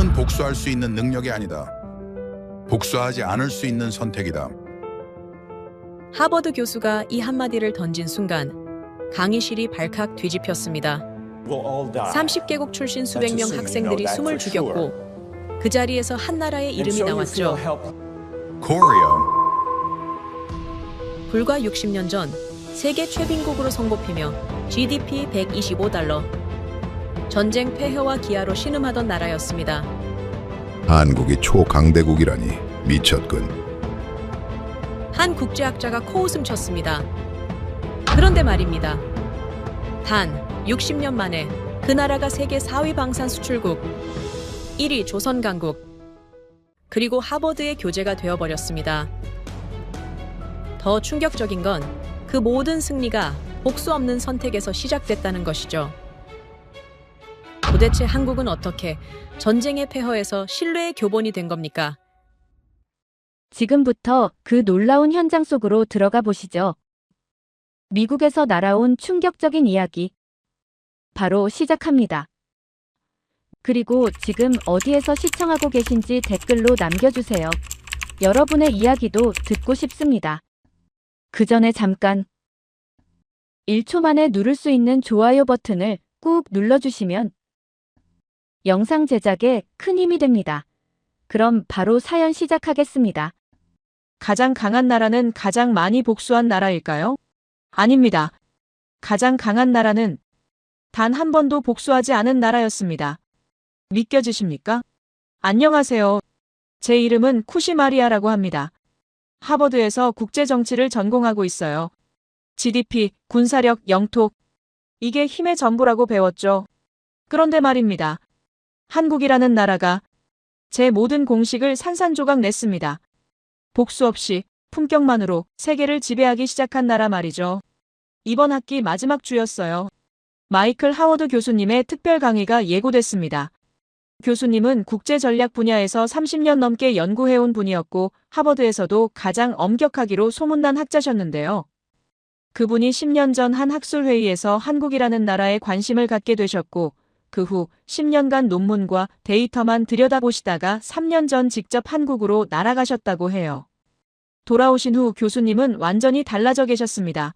힘은 복수할 수 있는 능력이 아니다. 복수하지 않을 수 있는 선택이다. 하버드 교수가 이 한마디를 던진 순간 강의실이 발칵 뒤집혔습니다. 30개국 출신 수백 명 학생들이 숨을 죽였고 그 자리에서 한 나라의 이름이 나왔죠. 코리아. 불과 60년 전 세계 최빈국으로 손꼽히며 GDP 125달러, 전쟁 폐허와 기아로 신음하던 나라였습니다. 한국이 초강대국이라니 미쳤군. 한 국제학자가 코웃음 쳤습니다. 그런데 말입니다. 단 60년 만에 그 나라가 세계 4위 방산 수출국, 1위 조선 강국, 그리고 하버드의 교재가 되어버렸습니다. 더 충격적인 건 그 모든 승리가 복수 없는 선택에서 시작됐다는 것이죠. 도대체 한국은 어떻게 전쟁의 폐허에서 신뢰의 교본이 된 겁니까? 지금부터 그 놀라운 현장 속으로 들어가 보시죠. 미국에서 날아온 충격적인 이야기. 바로 시작합니다. 그리고 지금 어디에서 시청하고 계신지 댓글로 남겨주세요. 여러분의 이야기도 듣고 싶습니다. 그 전에 잠깐 1초 만에 누를 수 있는 좋아요 버튼을 꾹 눌러주시면 영상 제작에 큰 힘이 됩니다. 그럼 바로 사연 시작하겠습니다. 가장 강한 나라는 가장 많이 복수한 나라일까요? 아닙니다. 가장 강한 나라는 단 한 번도 복수하지 않은 나라였습니다. 믿겨지십니까? 안녕하세요. 제 이름은 쿠시마리아라고 합니다. 하버드에서 국제정치를 전공하고 있어요. GDP, 군사력, 영토, 이게 힘의 전부라고 배웠죠. 그런데 말입니다. 한국이라는 나라가 제 모든 공식을 산산조각 냈습니다. 복수 없이 품격만으로 세계를 지배하기 시작한 나라 말이죠. 이번 학기 마지막 주였어요. 마이클 하워드 교수님의 특별 강의가 예고됐습니다. 교수님은 국제전략 분야에서 30년 넘게 연구해온 분이었고 하버드에서도 가장 엄격하기로 소문난 학자셨는데요. 그분이 10년 전 한 학술회의에서 한국이라는 나라에 관심을 갖게 되셨고 그 후 10년간 논문과 데이터만 들여다보시다가 3년 전 직접 한국으로 날아가셨다고 해요. 돌아오신 후 교수님은 완전히 달라져 계셨습니다.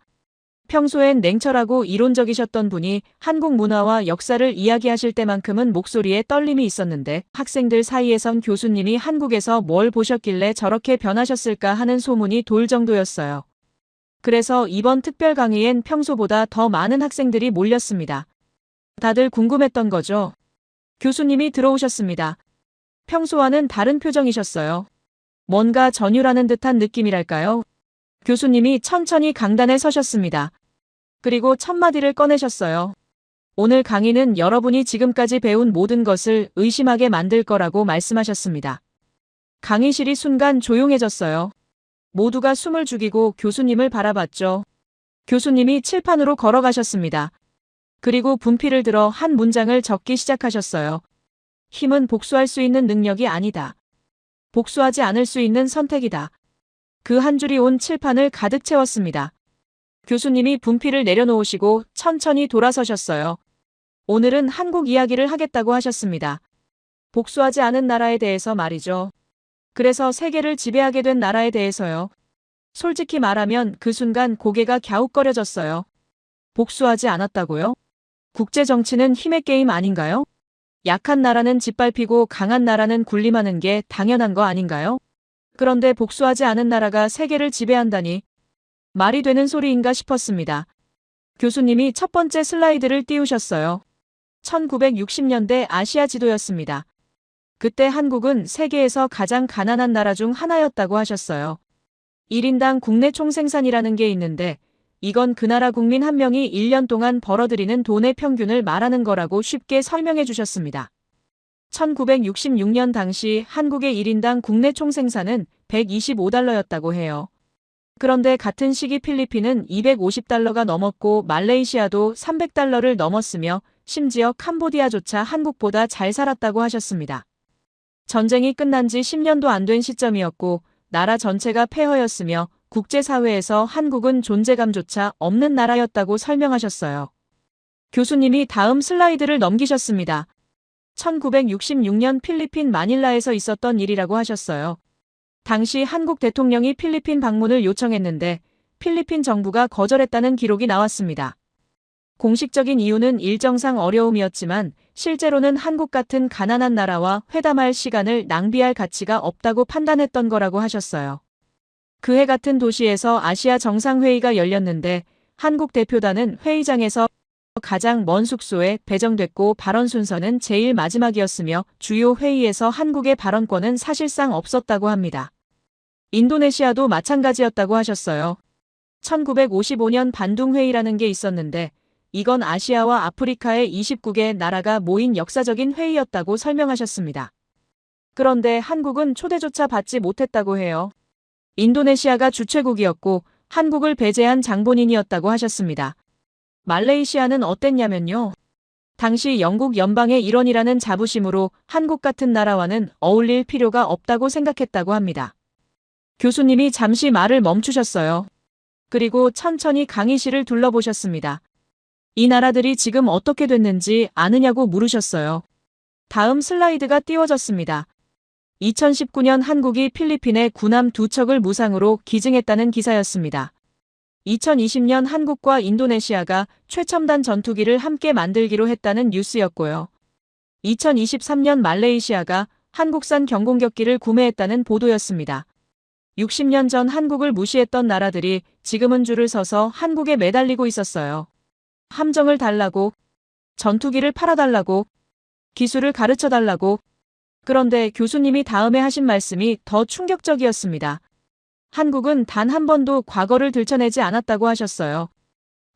평소엔 냉철하고 이론적이셨던 분이 한국 문화와 역사를 이야기하실 때만큼은 목소리에 떨림이 있었는데 학생들 사이에선 교수님이 한국에서 뭘 보셨길래 저렇게 변하셨을까 하는 소문이 돌 정도였어요. 그래서 이번 특별 강의엔 평소보다 더 많은 학생들이 몰렸습니다. 다들 궁금했던 거죠. 교수님이 들어오셨습니다. 평소와는 다른 표정이셨어요. 뭔가 전율하는 듯한 느낌이랄까요? 교수님이 천천히 강단에 서셨습니다. 그리고 첫 마디를 꺼내셨어요. 오늘 강의는 여러분이 지금까지 배운 모든 것을 의심하게 만들 거라고 말씀하셨습니다. 강의실이 순간 조용해졌어요. 모두가 숨을 죽이고 교수님을 바라봤죠. 교수님이 칠판으로 걸어가셨습니다. 그리고 분필을 들어 한 문장을 적기 시작하셨어요. 힘은 복수할 수 있는 능력이 아니다. 복수하지 않을 수 있는 선택이다. 그 한 줄이 온 칠판을 가득 채웠습니다. 교수님이 분필을 내려놓으시고 천천히 돌아서셨어요. 오늘은 한국 이야기를 하겠다고 하셨습니다. 복수하지 않은 나라에 대해서 말이죠. 그래서 세계를 지배하게 된 나라에 대해서요. 솔직히 말하면 그 순간 고개가 갸웃거려졌어요. 복수하지 않았다고요? 국제정치는 힘의 게임 아닌가요? 약한 나라는 짓밟히고 강한 나라는 군림하는 게 당연한 거 아닌가요? 그런데 복수하지 않은 나라가 세계를 지배한다니 말이 되는 소리인가 싶었습니다. 교수님이 첫 번째 슬라이드를 띄우셨어요. 1960년대 아시아 지도였습니다. 그때 한국은 세계에서 가장 가난한 나라 중 하나였다고 하셨어요. 1인당 국내 총생산이라는 게 있는데 이건 그 나라 국민 한 명이 1년 동안 벌어들이는 돈의 평균을 말하는 거라고 쉽게 설명해 주셨습니다. 1966년 당시 한국의 1인당 국내 총생산은 125달러였다고 해요. 그런데 같은 시기 필리핀은 250달러가 넘었고 말레이시아도 300달러를 넘었으며 심지어 캄보디아조차 한국보다 잘 살았다고 하셨습니다. 전쟁이 끝난 지 10년도 안 된 시점이었고 나라 전체가 폐허였으며 국제사회에서 한국은 존재감조차 없는 나라였다고 설명하셨어요. 교수님이 다음 슬라이드를 넘기셨습니다. 1966년 필리핀 마닐라에서 있었던 일이라고 하셨어요. 당시 한국 대통령이 필리핀 방문을 요청했는데 필리핀 정부가 거절했다는 기록이 나왔습니다. 공식적인 이유는 일정상 어려움이었지만 실제로는 한국 같은 가난한 나라와 회담할 시간을 낭비할 가치가 없다고 판단했던 거라고 하셨어요. 그해 같은 도시에서 아시아 정상회의가 열렸는데 한국 대표단은 회의장에서 가장 먼 숙소에 배정됐고 발언 순서는 제일 마지막이었으며 주요 회의에서 한국의 발언권은 사실상 없었다고 합니다. 인도네시아도 마찬가지였다고 하셨어요. 1955년 반둥회의라는 게 있었는데 이건 아시아와 아프리카의 29개 나라가 모인 역사적인 회의였다고 설명하셨습니다. 그런데 한국은 초대조차 받지 못했다고 해요. 인도네시아가 주최국이었고 한국을 배제한 장본인이었다고 하셨습니다. 말레이시아는 어땠냐면요. 당시 영국 연방의 일원이라는 자부심으로 한국 같은 나라와는 어울릴 필요가 없다고 생각했다고 합니다. 교수님이 잠시 말을 멈추셨어요. 그리고 천천히 강의실을 둘러보셨습니다. 이 나라들이 지금 어떻게 됐는지 아느냐고 물으셨어요. 다음 슬라이드가 띄워졌습니다. 2019년 한국이 필리핀에 군함 2척을 무상으로 기증했다는 기사였습니다. 2020년 한국과 인도네시아가 최첨단 전투기를 함께 만들기로 했다는 뉴스였고요. 2023년 말레이시아가 한국산 경공격기를 구매했다는 보도였습니다. 60년 전 한국을 무시했던 나라들이 지금은 줄을 서서 한국에 매달리고 있었어요. 함정을 달라고, 전투기를 팔아달라고, 기술을 가르쳐달라고. 그런데 교수님이 다음에 하신 말씀이 더 충격적이었습니다. 한국은 단 한 번도 과거를 들춰내지 않았다고 하셨어요.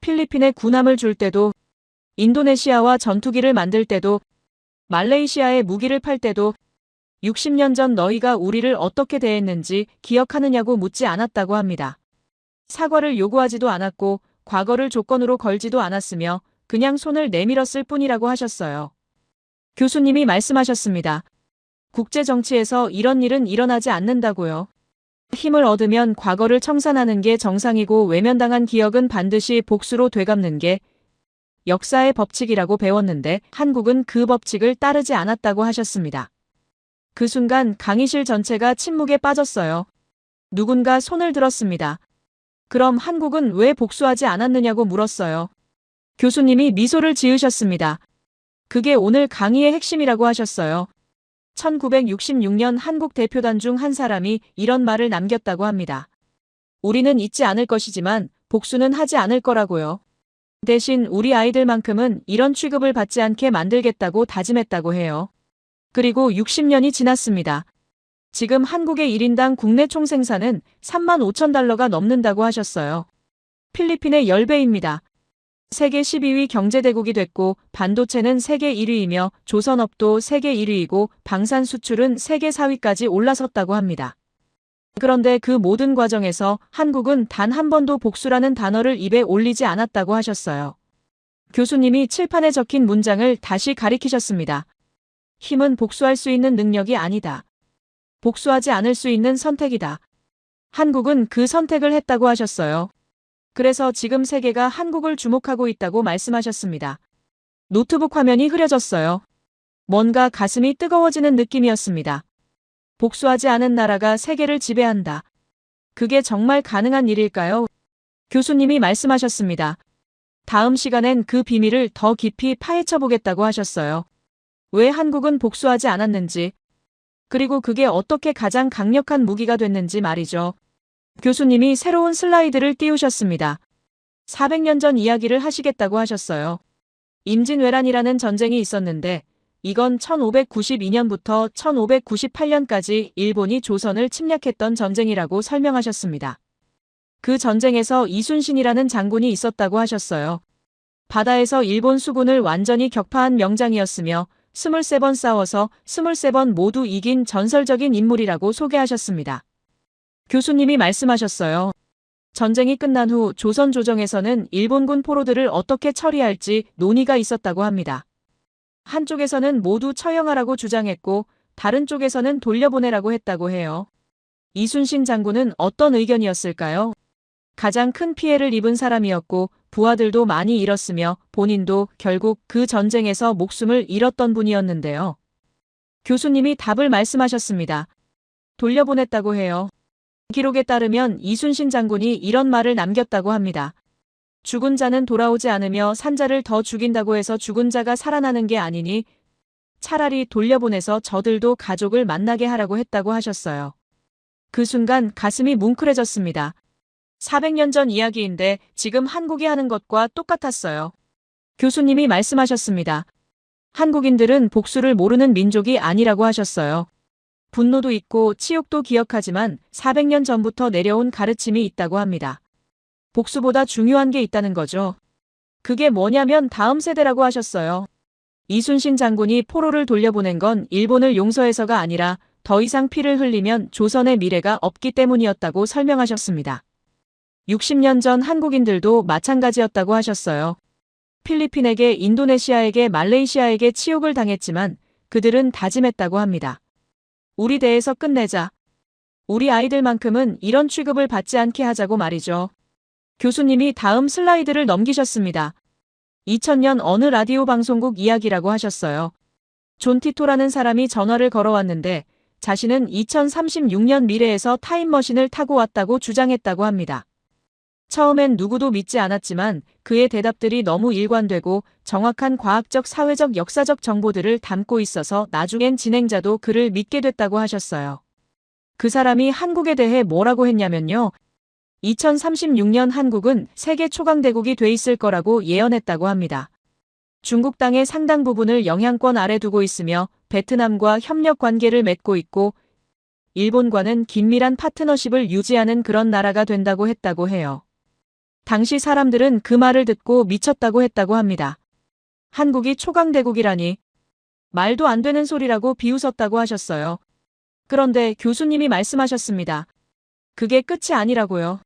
필리핀에 군함을 줄 때도, 인도네시아와 전투기를 만들 때도, 말레이시아에 무기를 팔 때도 60년 전 너희가 우리를 어떻게 대했는지 기억하느냐고 묻지 않았다고 합니다. 사과를 요구하지도 않았고 과거를 조건으로 걸지도 않았으며 그냥 손을 내밀었을 뿐이라고 하셨어요. 교수님이 말씀하셨습니다. 국제 정치에서 이런 일은 일어나지 않는다고요. 힘을 얻으면 과거를 청산하는 게 정상이고 외면당한 기억은 반드시 복수로 되갚는 게 역사의 법칙이라고 배웠는데 한국은 그 법칙을 따르지 않았다고 하셨습니다. 그 순간 강의실 전체가 침묵에 빠졌어요. 누군가 손을 들었습니다. 그럼 한국은 왜 복수하지 않았느냐고 물었어요. 교수님이 미소를 지으셨습니다. 그게 오늘 강의의 핵심이라고 하셨어요. 1966년 한국 대표단 중 한 사람이 이런 말을 남겼다고 합니다. 우리는 잊지 않을 것이지만 복수는 하지 않을 거라고요. 대신 우리 아이들만큼은 이런 취급을 받지 않게 만들겠다고 다짐했다고 해요. 그리고 60년이 지났습니다. 지금 한국의 1인당 국내 총생산은 3만 5천 달러가 넘는다고 하셨어요. 필리핀의 10배입니다. 세계 12위 경제대국이 됐고 반도체는 세계 1위이며 조선업도 세계 1위이고 방산 수출은 세계 4위까지 올라섰다고 합니다. 그런데 그 모든 과정에서 한국은 단 한 번도 복수라는 단어를 입에 올리지 않았다고 하셨어요. 교수님이 칠판에 적힌 문장을 다시 가리키셨습니다. 힘은 복수할 수 있는 능력이 아니다. 복수하지 않을 수 있는 선택이다. 한국은 그 선택을 했다고 하셨어요. 그래서 지금 세계가 한국을 주목하고 있다고 말씀하셨습니다. 노트북 화면이 흐려졌어요. 뭔가 가슴이 뜨거워지는 느낌이었습니다. 복수하지 않은 나라가 세계를 지배한다. 그게 정말 가능한 일일까요? 교수님이 말씀하셨습니다. 다음 시간엔 그 비밀을 더 깊이 파헤쳐 보겠다고 하셨어요. 왜 한국은 복수하지 않았는지, 그리고 그게 어떻게 가장 강력한 무기가 됐는지 말이죠. 교수님이 새로운 슬라이드를 띄우셨습니다. 400년 전 이야기를 하시겠다고 하셨어요. 임진왜란이라는 전쟁이 있었는데 이건 1592년부터 1598년까지 일본이 조선을 침략했던 전쟁이라고 설명하셨습니다. 그 전쟁에서 이순신이라는 장군이 있었다고 하셨어요. 바다에서 일본 수군을 완전히 격파한 명장이었으며 23번 싸워서 23번 모두 이긴 전설적인 인물이라고 소개하셨습니다. 교수님이 말씀하셨어요. 전쟁이 끝난 후 조선 조정에서는 일본군 포로들을 어떻게 처리할지 논의가 있었다고 합니다. 한쪽에서는 모두 처형하라고 주장했고 다른 쪽에서는 돌려보내라고 했다고 해요. 이순신 장군은 어떤 의견이었을까요? 가장 큰 피해를 입은 사람이었고 부하들도 많이 잃었으며 본인도 결국 그 전쟁에서 목숨을 잃었던 분이었는데요. 교수님이 답을 말씀하셨습니다. 돌려보냈다고 해요. 기록에 따르면 이순신 장군이 이런 말을 남겼다고 합니다. 죽은 자는 돌아오지 않으며 산자를 더 죽인다고 해서 죽은 자가 살아나는 게 아니니 차라리 돌려보내서 저들도 가족을 만나게 하라고 했다고 하셨어요. 그 순간 가슴이 뭉클해졌습니다. 400년 전 이야기인데 지금 한국이 하는 것과 똑같았어요. 교수님이 말씀하셨습니다. 한국인들은 복수를 모르는 민족이 아니라고 하셨어요. 분노도 있고 치욕도 기억하지만 400년 전부터 내려온 가르침이 있다고 합니다. 복수보다 중요한 게 있다는 거죠. 그게 뭐냐면 다음 세대라고 하셨어요. 이순신 장군이 포로를 돌려보낸 건 일본을 용서해서가 아니라 더 이상 피를 흘리면 조선의 미래가 없기 때문이었다고 설명하셨습니다. 60년 전 한국인들도 마찬가지였다고 하셨어요. 필리핀에게, 인도네시아에게, 말레이시아에게 치욕을 당했지만 그들은 다짐했다고 합니다. 우리 대에서 끝내자. 우리 아이들만큼은 이런 취급을 받지 않게 하자고 말이죠. 교수님이 다음 슬라이드를 넘기셨습니다. 2000년 어느 라디오 방송국 이야기라고 하셨어요. 존 티토라는 사람이 전화를 걸어왔는데 자신은 2036년 미래에서 타임머신을 타고 왔다고 주장했다고 합니다. 처음엔 누구도 믿지 않았지만 그의 대답들이 너무 일관되고 정확한 과학적, 사회적, 역사적 정보들을 담고 있어서 나중엔 진행자도 그를 믿게 됐다고 하셨어요. 그 사람이 한국에 대해 뭐라고 했냐면요. 2036년 한국은 세계 초강대국이 돼 있을 거라고 예언했다고 합니다. 중국 땅의 상당 부분을 영향권 아래 두고 있으며 베트남과 협력 관계를 맺고 있고 일본과는 긴밀한 파트너십을 유지하는 그런 나라가 된다고 했다고 해요. 당시 사람들은 그 말을 듣고 미쳤다고 했다고 합니다. 한국이 초강대국이라니 말도 안 되는 소리라고 비웃었다고 하셨어요. 그런데 교수님이 말씀하셨습니다. 그게 끝이 아니라고요.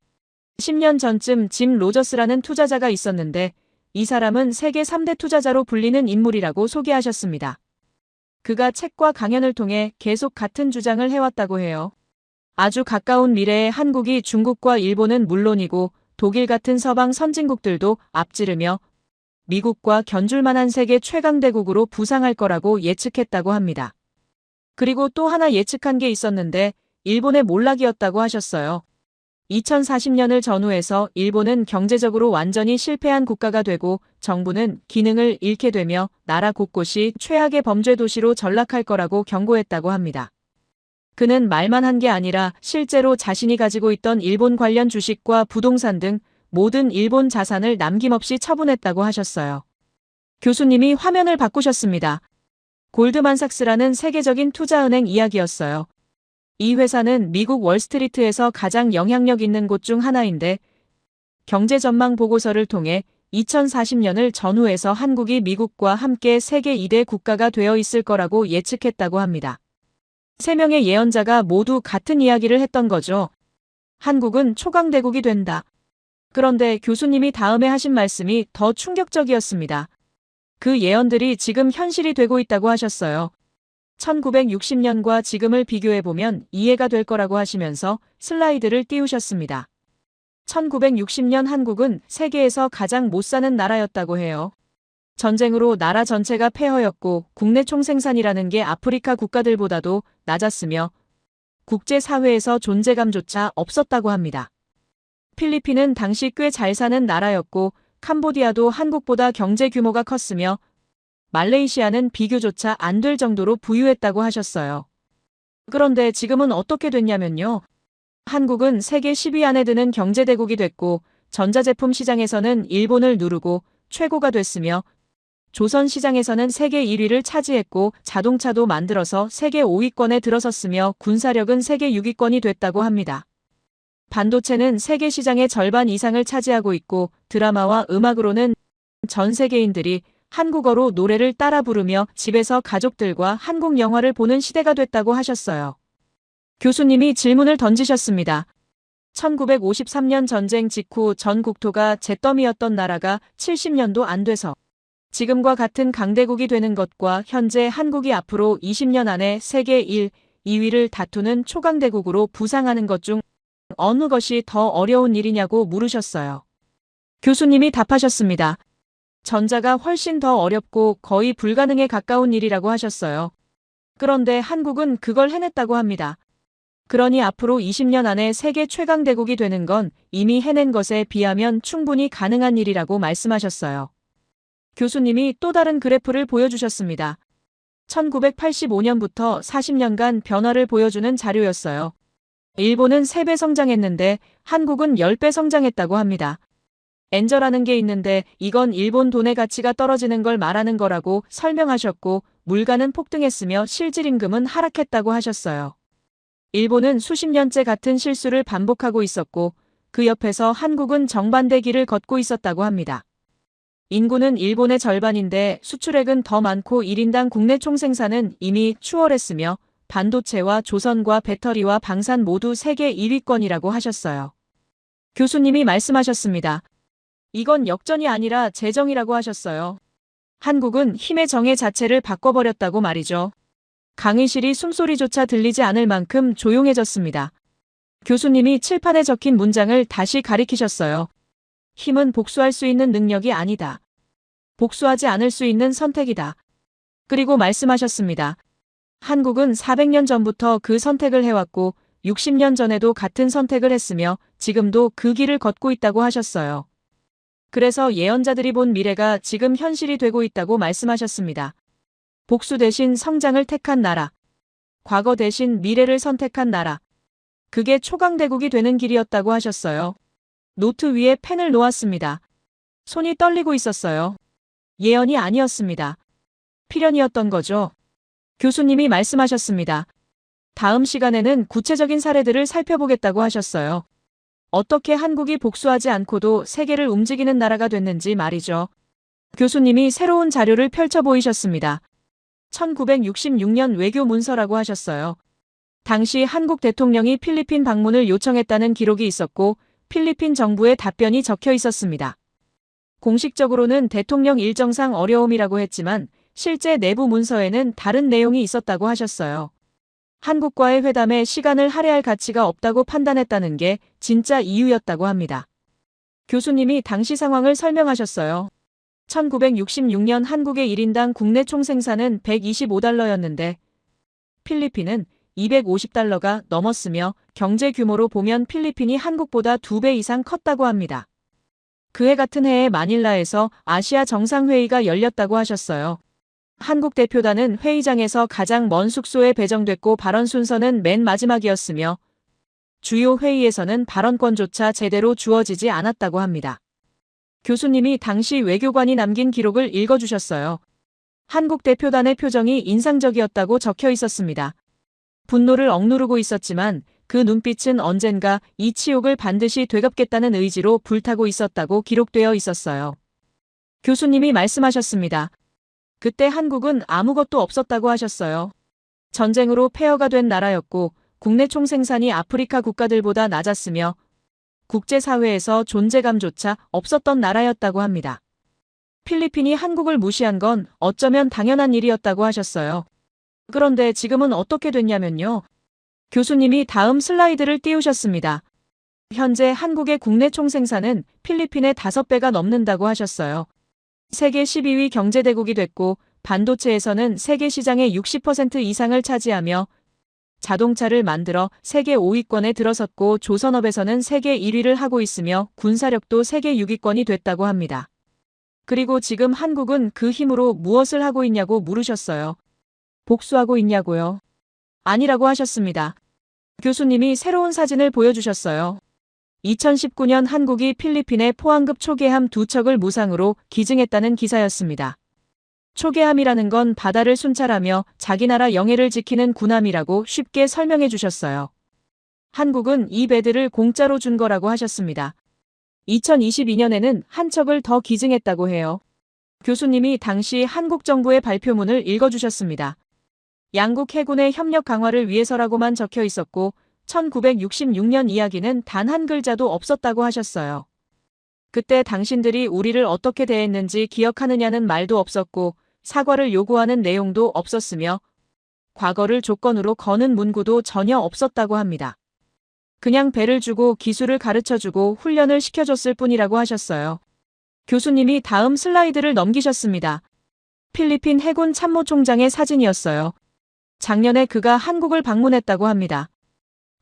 10년 전쯤 짐 로저스라는 투자자가 있었는데 이 사람은 세계 3대 투자자로 불리는 인물이라고 소개하셨습니다. 그가 책과 강연을 통해 계속 같은 주장을 해왔다고 해요. 아주 가까운 미래에 한국이 중국과 일본은 물론이고 독일 같은 서방 선진국들도 앞지르며 미국과 견줄만한 세계 최강대국으로 부상할 거라고 예측했다고 합니다. 그리고 또 하나 예측한 게 있었는데 일본의 몰락이었다고 하셨어요. 2040년을 전후해서 일본은 경제적으로 완전히 실패한 국가가 되고 정부는 기능을 잃게 되며 나라 곳곳이 최악의 범죄 도시로 전락할 거라고 경고했다고 합니다. 그는 말만 한 게 아니라 실제로 자신이 가지고 있던 일본 관련 주식과 부동산 등 모든 일본 자산을 남김없이 처분했다고 하셨어요. 교수님이 화면을 바꾸셨습니다. 골드만삭스라는 세계적인 투자은행 이야기였어요. 이 회사는 미국 월스트리트에서 가장 영향력 있는 곳 중 하나인데 경제 전망 보고서를 통해 2040년을 전후해서 한국이 미국과 함께 세계 2대 국가가 되어 있을 거라고 예측했다고 합니다. 3명의 예언자가 모두 같은 이야기를 했던 거죠. 한국은 초강대국이 된다. 그런데 교수님이 다음에 하신 말씀이 더 충격적이었습니다. 그 예언들이 지금 현실이 되고 있다고 하셨어요. 1960년과 지금을 비교해보면 이해가 될 거라고 하시면서 슬라이드를 띄우셨습니다. 1960년 한국은 세계에서 가장 못 사는 나라였다고 해요. 전쟁으로 나라 전체가 폐허였고 국내 총생산이라는 게 아프리카 국가들보다도 낮았으며 국제사회에서 존재감조차 없었다고 합니다. 필리핀은 당시 꽤 잘 사는 나라였고 캄보디아도 한국보다 경제 규모가 컸으며 말레이시아는 비교조차 안 될 정도로 부유했다고 하셨어요. 그런데 지금은 어떻게 됐냐면요. 한국은 세계 10위 안에 드는 경제대국이 됐고 전자제품 시장에서는 일본을 누르고 최고가 됐으며 조선 시장에서는 세계 1위를 차지했고 자동차도 만들어서 세계 5위권에 들어섰으며 군사력은 세계 6위권이 됐다고 합니다. 반도체는 세계 시장의 절반 이상을 차지하고 있고 드라마와 음악으로는 전 세계인들이 한국어로 노래를 따라 부르며 집에서 가족들과 한국 영화를 보는 시대가 됐다고 하셨어요. 교수님이 질문을 던지셨습니다. 1953년 전쟁 직후 전 국토가 잿더미였던 나라가 70년도 안 돼서 지금과 같은 강대국이 되는 것과 현재 한국이 앞으로 20년 안에 세계 1, 2위를 다투는 초강대국으로 부상하는 것 중 어느 것이 더 어려운 일이냐고 물으셨어요. 교수님이 답하셨습니다. 전자가 훨씬 더 어렵고 거의 불가능에 가까운 일이라고 하셨어요. 그런데 한국은 그걸 해냈다고 합니다. 그러니 앞으로 20년 안에 세계 최강 대국이 되는 건 이미 해낸 것에 비하면 충분히 가능한 일이라고 말씀하셨어요. 교수님이 또 다른 그래프를 보여주셨습니다. 1985년부터 40년간 변화를 보여주는 자료였어요. 일본은 3배 성장했는데 한국은 10배 성장했다고 합니다. 엔저라는 게 있는데 이건 일본 돈의 가치가 떨어지는 걸 말하는 거라고 설명하셨고 물가는 폭등했으며 실질임금은 하락했다고 하셨어요. 일본은 수십 년째 같은 실수를 반복하고 있었고 그 옆에서 한국은 정반대 길을 걷고 있었다고 합니다. 인구는 일본의 절반인데 수출액은 더 많고 1인당 국내 총생산은 이미 추월했으며 반도체와 조선과 배터리와 방산 모두 세계 1위권이라고 하셨어요. 교수님이 말씀하셨습니다. 이건 역전이 아니라 재정이라고 하셨어요. 한국은 힘의 정의 자체를 바꿔버렸다고 말이죠. 강의실이 숨소리조차 들리지 않을 만큼 조용해졌습니다. 교수님이 칠판에 적힌 문장을 다시 가리키셨어요. 힘은 복수할 수 있는 능력이 아니다. 복수하지 않을 수 있는 선택이다. 그리고 말씀하셨습니다. 한국은 400년 전부터 그 선택을 해왔고 60년 전에도 같은 선택을 했으며 지금도 그 길을 걷고 있다고 하셨어요. 그래서 예언자들이 본 미래가 지금 현실이 되고 있다고 말씀하셨습니다. 복수 대신 성장을 택한 나라. 과거 대신 미래를 선택한 나라. 그게 초강대국이 되는 길이었다고 하셨어요. 노트 위에 펜을 놓았습니다. 손이 떨리고 있었어요. 예언이 아니었습니다. 필연이었던 거죠. 교수님이 말씀하셨습니다. 다음 시간에는 구체적인 사례들을 살펴보겠다고 하셨어요. 어떻게 한국이 복수하지 않고도 세계를 움직이는 나라가 됐는지 말이죠. 교수님이 새로운 자료를 펼쳐 보이셨습니다. 1966년 외교 문서라고 하셨어요. 당시 한국 대통령이 필리핀 방문을 요청했다는 기록이 있었고 필리핀 정부의 답변이 적혀 있었습니다. 공식적으로는 대통령 일정상 어려움이라고 했지만 실제 내부 문서에는 다른 내용이 있었다고 하셨어요. 한국과의 회담에 시간을 할애할 가치가 없다고 판단했다는 게 진짜 이유였다고 합니다. 교수님이 당시 상황을 설명하셨어요. 1966년 한국의 1인당 국내 총생산은 125달러였는데 필리핀은 250달러가 넘었으며 경제 규모로 보면 필리핀이 한국보다 2배 이상 컸다고 합니다. 그해 같은 해에 마닐라에서 아시아 정상회의가 열렸다고 하셨어요. 한국 대표단은 회의장에서 가장 먼 숙소에 배정됐고 발언 순서는 맨 마지막이었으며 주요 회의에서는 발언권조차 제대로 주어지지 않았다고 합니다. 교수님이 당시 외교관이 남긴 기록을 읽어주셨어요. 한국 대표단의 표정이 인상적이었다고 적혀 있었습니다. 분노를 억누르고 있었지만 그 눈빛은 언젠가 이 치욕을 반드시 되갚겠다는 의지로 불타고 있었다고 기록되어 있었어요. 교수님이 말씀하셨습니다. 그때 한국은 아무것도 없었다고 하셨어요. 전쟁으로 폐허가 된 나라였고 국내 총생산이 아프리카 국가들보다 낮았으며 국제사회에서 존재감조차 없었던 나라였다고 합니다. 필리핀이 한국을 무시한 건 어쩌면 당연한 일이었다고 하셨어요. 그런데 지금은 어떻게 됐냐면요. 교수님이 다음 슬라이드를 띄우셨습니다. 현재 한국의 국내 총생산은 필리핀의 5배가 넘는다고 하셨어요. 세계 12위 경제대국이 됐고 반도체에서는 세계 시장의 60% 이상을 차지하며 자동차를 만들어 세계 5위권에 들어섰고 조선업에서는 세계 1위를 하고 있으며 군사력도 세계 6위권이 됐다고 합니다. 그리고 지금 한국은 그 힘으로 무엇을 하고 있냐고 물으셨어요. 복수하고 있냐고요? 아니라고 하셨습니다. 교수님이 새로운 사진을 보여주셨어요. 2019년 한국이 필리핀의 포항급 초계함 2척을 무상으로 기증했다는 기사였습니다. 초계함이라는 건 바다를 순찰하며 자기 나라 영해를 지키는 군함이라고 쉽게 설명해 주셨어요. 한국은 이 배들을 공짜로 준 거라고 하셨습니다. 2022년에는 한 척을 더 기증했다고 해요. 교수님이 당시 한국 정부의 발표문을 읽어주셨습니다. 양국 해군의 협력 강화를 위해서라고만 적혀 있었고 1966년 이야기는 단 한 글자도 없었다고 하셨어요. 그때 당신들이 우리를 어떻게 대했는지 기억하느냐는 말도 없었고 사과를 요구하는 내용도 없었으며 과거를 조건으로 거는 문구도 전혀 없었다고 합니다. 그냥 배를 주고 기술을 가르쳐주고 훈련을 시켜줬을 뿐이라고 하셨어요. 교수님이 다음 슬라이드를 넘기셨습니다. 필리핀 해군 참모총장의 사진이었어요. 작년에 그가 한국을 방문했다고 합니다.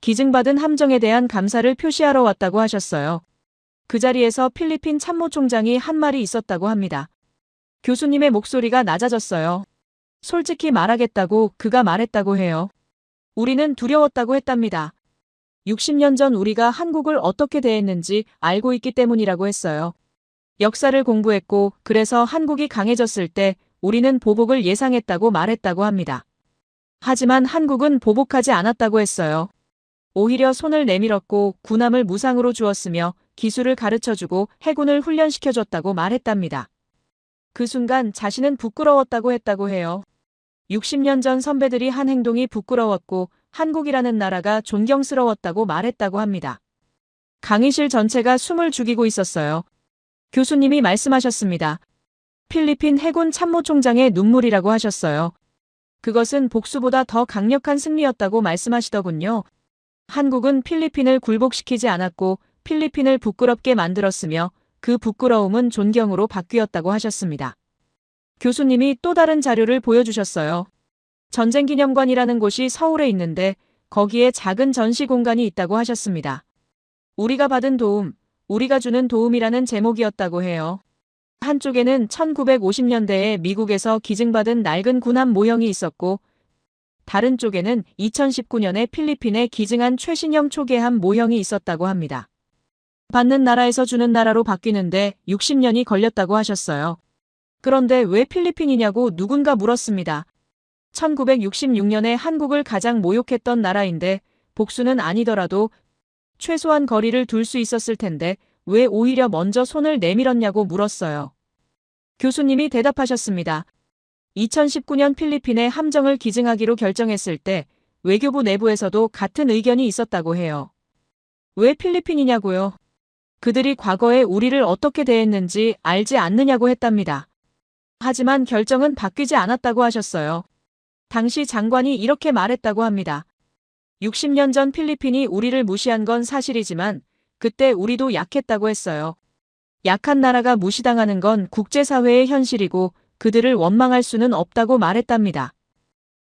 기증받은 함정에 대한 감사를 표시하러 왔다고 하셨어요. 그 자리에서 필리핀 참모총장이 한 말이 있었다고 합니다. 교수님의 목소리가 낮아졌어요. 솔직히 말하겠다고 그가 말했다고 해요. 우리는 두려웠다고 했답니다. 60년 전 우리가 한국을 어떻게 대했는지 알고 있기 때문이라고 했어요. 역사를 공부했고 그래서 한국이 강해졌을 때 우리는 보복을 예상했다고 말했다고 합니다. 하지만 한국은 보복하지 않았다고 했어요. 오히려 손을 내밀었고 군함을 무상으로 주었으며 기술을 가르쳐주고 해군을 훈련시켜줬다고 말했답니다. 그 순간 자신은 부끄러웠다고 했다고 해요. 60년 전 선배들이 한 행동이 부끄러웠고 한국이라는 나라가 존경스러웠다고 말했다고 합니다. 강의실 전체가 숨을 죽이고 있었어요. 교수님이 말씀하셨습니다. 필리핀 해군 참모총장의 눈물이라고 하셨어요. 그것은 복수보다 더 강력한 승리였다고 말씀하시더군요. 한국은 필리핀을 굴복시키지 않았고 필리핀을 부끄럽게 만들었으며 그 부끄러움은 존경으로 바뀌었다고 하셨습니다. 교수님이 또 다른 자료를 보여주셨어요. 전쟁기념관이라는 곳이 서울에 있는데 거기에 작은 전시 공간이 있다고 하셨습니다. 우리가 받은 도움, 우리가 주는 도움이라는 제목이었다고 해요. 한쪽에는 1950년대에 미국에서 기증받은 낡은 군함 모형이 있었고 다른 쪽에는 2019년에 필리핀에 기증한 최신형 초계함 모형이 있었다고 합니다. 받는 나라에서 주는 나라로 바뀌는데 60년이 걸렸다고 하셨어요. 그런데 왜 필리핀이냐고 누군가 물었습니다. 1966년에 한국을 가장 모욕했던 나라인데 복수는 아니더라도 최소한 거리를 둘 수 있었을 텐데 왜 오히려 먼저 손을 내밀었냐고 물었어요. 교수님이 대답하셨습니다. 2019년 필리핀에 함정을 기증하기로 결정했을 때 외교부 내부에서도 같은 의견이 있었다고 해요. 왜 필리핀이냐고요? 그들이 과거에 우리를 어떻게 대했는지 알지 않느냐고 했답니다. 하지만 결정은 바뀌지 않았다고 하셨어요. 당시 장관이 이렇게 말했다고 합니다. 60년 전 필리핀이 우리를 무시한 건 사실이지만 그때 우리도 약했다고 했어요. 약한 나라가 무시당하는 건 국제사회의 현실이고 그들을 원망할 수는 없다고 말했답니다.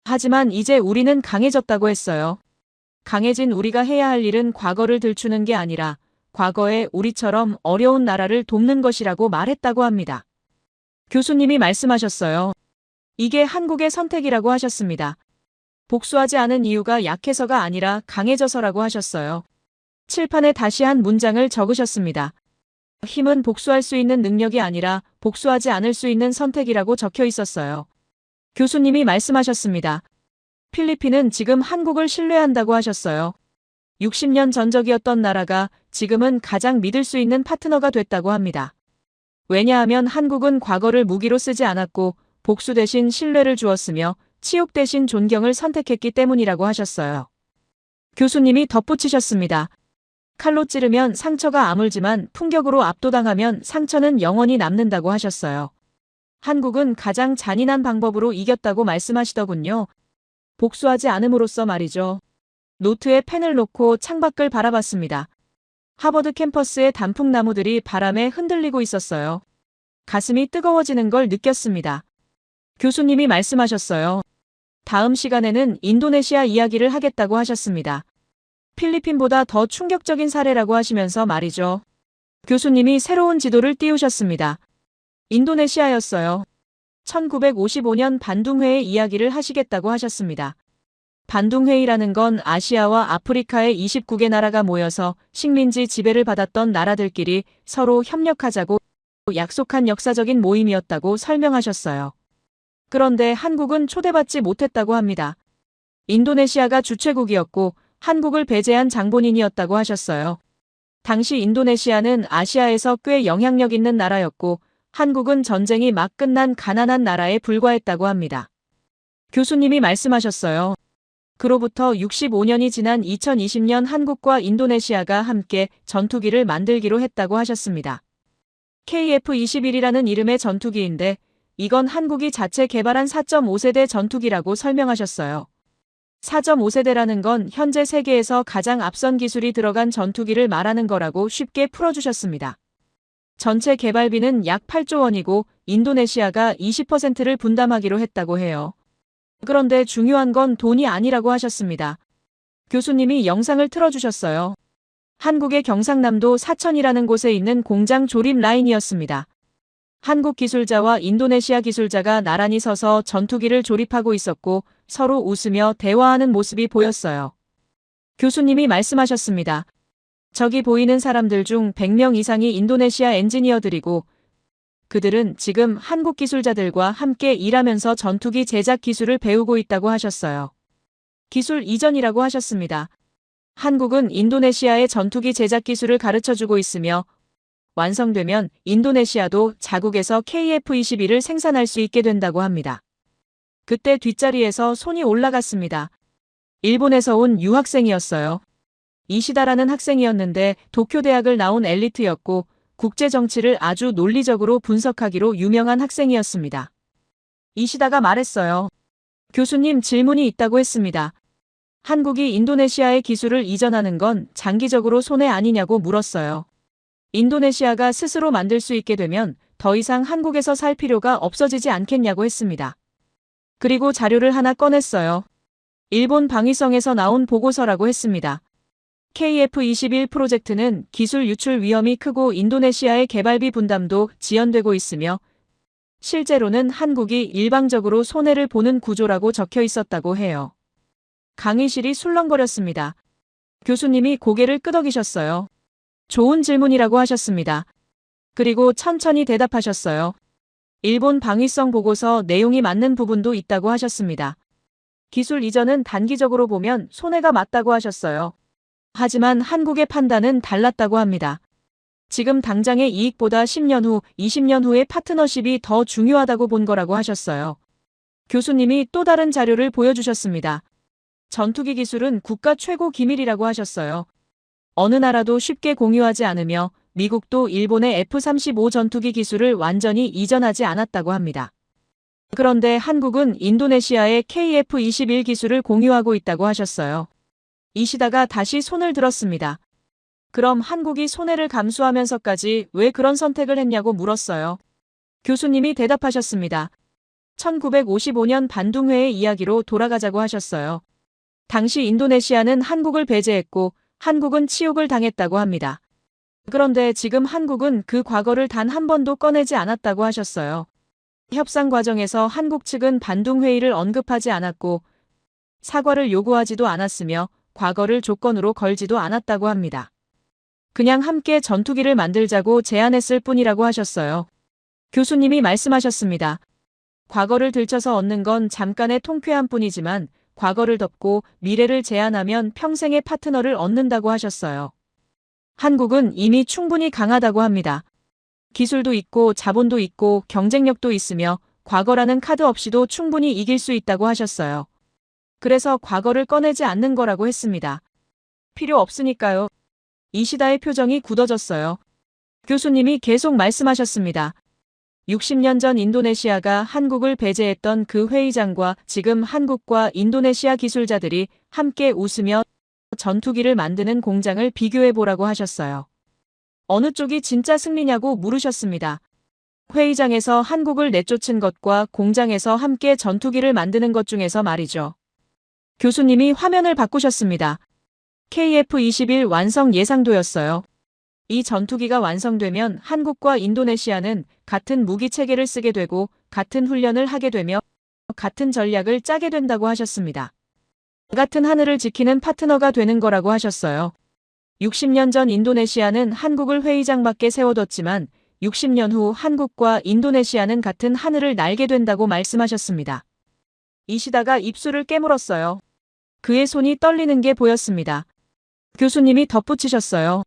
하지만 이제 우리는 강해졌다고 했어요. 강해진 우리가 해야 할 일은 과거를 들추는 게 아니라 과거에 우리처럼 어려운 나라를 돕는 것이라고 말했다고 합니다. 교수님이 말씀하셨어요. 이게 한국의 선택이라고 하셨습니다. 복수하지 않은 이유가 약해서가 아니라 강해져서라고 하셨어요. 칠판에 다시 한 문장을 적으셨습니다. 힘은 복수할 수 있는 능력이 아니라 복수하지 않을 수 있는 선택이라고 적혀 있었어요. 교수님이 말씀하셨습니다. 필리핀은 지금 한국을 신뢰한다고 하셨어요. 60년 전적이었던 나라가 지금은 가장 믿을 수 있는 파트너가 됐다고 합니다. 왜냐하면 한국은 과거를 무기로 쓰지 않았고 복수 대신 신뢰를 주었으며 치욕 대신 존경을 선택했기 때문이라고 하셨어요. 교수님이 덧붙이셨습니다. 칼로 찌르면 상처가 아물지만 풍격으로 압도당하면 상처는 영원히 남는다고 하셨어요. 한국은 가장 잔인한 방법으로 이겼다고 말씀하시더군요. 복수하지 않음으로써 말이죠. 노트에 펜을 놓고 창밖을 바라봤습니다. 하버드 캠퍼스의 단풍나무들이 바람에 흔들리고 있었어요. 가슴이 뜨거워지는 걸 느꼈습니다. 교수님이 말씀하셨어요. 다음 시간에는 인도네시아 이야기를 하겠다고 하셨습니다. 필리핀보다 더 충격적인 사례라고 하시면서 말이죠. 교수님이 새로운 지도를 띄우셨습니다. 인도네시아였어요. 1955년 반둥회의 이야기를 하시겠다고 하셨습니다. 반둥회의라는 건 아시아와 아프리카의 29개 나라가 모여서 식민지 지배를 받았던 나라들끼리 서로 협력하자고 약속한 역사적인 모임이었다고 설명하셨어요. 그런데 한국은 초대받지 못했다고 합니다. 인도네시아가 주최국이었고 한국을 배제한 장본인이었다고 하셨어요. 당시 인도네시아는 아시아에서 꽤 영향력 있는 나라였고 한국은 전쟁이 막 끝난 가난한 나라에 불과했다고 합니다. 교수님이 말씀하셨어요. 그로부터 65년이 지난 2020년 한국과 인도네시아가 함께 전투기를 만들기로 했다고 하셨습니다. KF-21이라는 이름의 전투기인데 이건 한국이 자체 개발한 4.5세대 전투기라고 설명하셨어요. 4.5세대라는 건 현재 세계에서 가장 앞선 기술이 들어간 전투기를 말하는 거라고 쉽게 풀어주셨습니다. 전체 개발비는 약 8조 원이고 인도네시아가 20%를 분담하기로 했다고 해요. 그런데 중요한 건 돈이 아니라고 하셨습니다. 교수님이 영상을 틀어주셨어요. 한국의 경상남도 사천이라는 곳에 있는 공장 조립 라인이었습니다. 한국 기술자와 인도네시아 기술자가 나란히 서서 전투기를 조립하고 있었고 서로 웃으며 대화하는 모습이 보였어요. 교수님이 말씀하셨습니다. 저기 보이는 사람들 중 100명 이상이 인도네시아 엔지니어들이고 그들은 지금 한국 기술자들과 함께 일하면서 전투기 제작 기술을 배우고 있다고 하셨어요. 기술 이전이라고 하셨습니다. 한국은 인도네시아의 전투기 제작 기술을 가르쳐주고 있으며 완성되면 인도네시아도 자국에서 KF-21을 생산할 수 있게 된다고 합니다. 그때 뒷자리에서 손이 올라갔습니다. 일본에서 온 유학생이었어요. 이시다라는 학생이었는데 도쿄대학을 나온 엘리트였고 국제 정치를 아주 논리적으로 분석하기로 유명한 학생이었습니다. 이시다가 말했어요. 교수님, 질문이 있다고 했습니다. 한국이 인도네시아의 기술을 이전하는 건 장기적으로 손해 아니냐고 물었어요. 인도네시아가 스스로 만들 수 있게 되면 더 이상 한국에서 살 필요가 없어지지 않겠냐고 했습니다. 그리고 자료를 하나 꺼냈어요. 일본 방위성에서 나온 보고서라고 했습니다. KF-21 프로젝트는 기술 유출 위험이 크고 인도네시아의 개발비 분담도 지연되고 있으며 실제로는 한국이 일방적으로 손해를 보는 구조라고 적혀 있었다고 해요. 강의실이 술렁거렸습니다. 교수님이 고개를 끄덕이셨어요. 좋은 질문이라고 하셨습니다. 그리고 천천히 대답하셨어요. 일본 방위성 보고서 내용이 맞는 부분도 있다고 하셨습니다. 기술 이전은 단기적으로 보면 손해가 맞다고 하셨어요. 하지만 한국의 판단은 달랐다고 합니다. 지금 당장의 이익보다 10년 후, 20년 후의 파트너십이 더 중요하다고 본 거라고 하셨어요. 교수님이 또 다른 자료를 보여주셨습니다. 전투기 기술은 국가 최고 기밀이라고 하셨어요. 어느 나라도 쉽게 공유하지 않으며 미국도 일본의 F-35 전투기 기술을 완전히 이전하지 않았다고 합니다. 그런데 한국은 인도네시아의 KF-21 기술을 공유하고 있다고 하셨어요. 이시다가 다시 손을 들었습니다. 그럼 한국이 손해를 감수하면서까지 왜 그런 선택을 했냐고 물었어요. 교수님이 대답하셨습니다. 1955년 반둥회의 이야기로 돌아가자고 하셨어요. 당시 인도네시아는 한국을 배제했고 한국은 치욕을 당했다고 합니다. 그런데 지금 한국은 그 과거를 단 한 번도 꺼내지 않았다고 하셨어요. 협상 과정에서 한국 측은 반둥회의를 언급하지 않았고 사과를 요구하지도 않았으며 과거를 조건으로 걸지도 않았다고 합니다. 그냥 함께 전투기를 만들자고 제안했을 뿐이라고 하셨어요. 교수님이 말씀하셨습니다. 과거를 들춰서 얻는 건 잠깐의 통쾌한 뿐이지만 과거를 덮고 미래를 제안하면 평생의 파트너를 얻는다고 하셨어요. 한국은 이미 충분히 강하다고 합니다. 기술도 있고 자본도 있고 경쟁력도 있으며 과거라는 카드 없이도 충분히 이길 수 있다고 하셨어요. 그래서 과거를 꺼내지 않는 거라고 했습니다. 필요 없으니까요. 이시다의 표정이 굳어졌어요. 교수님이 계속 말씀하셨습니다. 60년 전 인도네시아가 한국을 배제했던 그 회의장과 지금 한국과 인도네시아 기술자들이 함께 웃으며 전투기를 만드는 공장을 비교해보라고 하셨어요. 어느 쪽이 진짜 승리냐고 물으셨습니다. 회의장에서 한국을 내쫓은 것과 공장에서 함께 전투기를 만드는 것 중에서 말이죠. 교수님이 화면을 바꾸셨습니다. KF-21 완성 예상도였어요. 이 전투기가 완성되면 한국과 인도네시아는 같은 무기 체계를 쓰게 되고 같은 훈련을 하게 되며 같은 전략을 짜게 된다고 하셨습니다. 같은 하늘을 지키는 파트너가 되는 거라고 하셨어요. 60년 전 인도네시아는 한국을 회의장 밖에 세워뒀지만 60년 후 한국과 인도네시아는 같은 하늘을 날게 된다고 말씀하셨습니다. 이시다가 입술을 깨물었어요. 그의 손이 떨리는 게 보였습니다. 교수님이 덧붙이셨어요.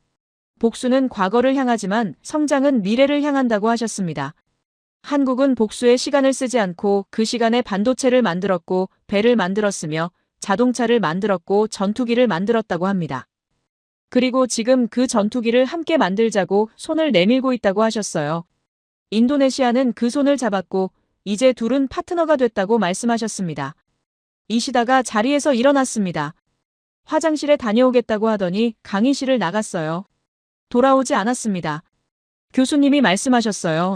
복수는 과거를 향하지만 성장은 미래를 향한다고 하셨습니다. 한국은 복수에 시간을 쓰지 않고 그 시간에 반도체를 만들었고 배를 만들었으며 자동차를 만들었고 전투기를 만들었다고 합니다. 그리고 지금 그 전투기를 함께 만들자고 손을 내밀고 있다고 하셨어요. 인도네시아는 그 손을 잡았고 이제 둘은 파트너가 됐다고 말씀하셨습니다. 이시다가 자리에서 일어났습니다. 화장실에 다녀오겠다고 하더니 강의실을 나갔어요. 돌아오지 않았습니다. 교수님이 말씀하셨어요.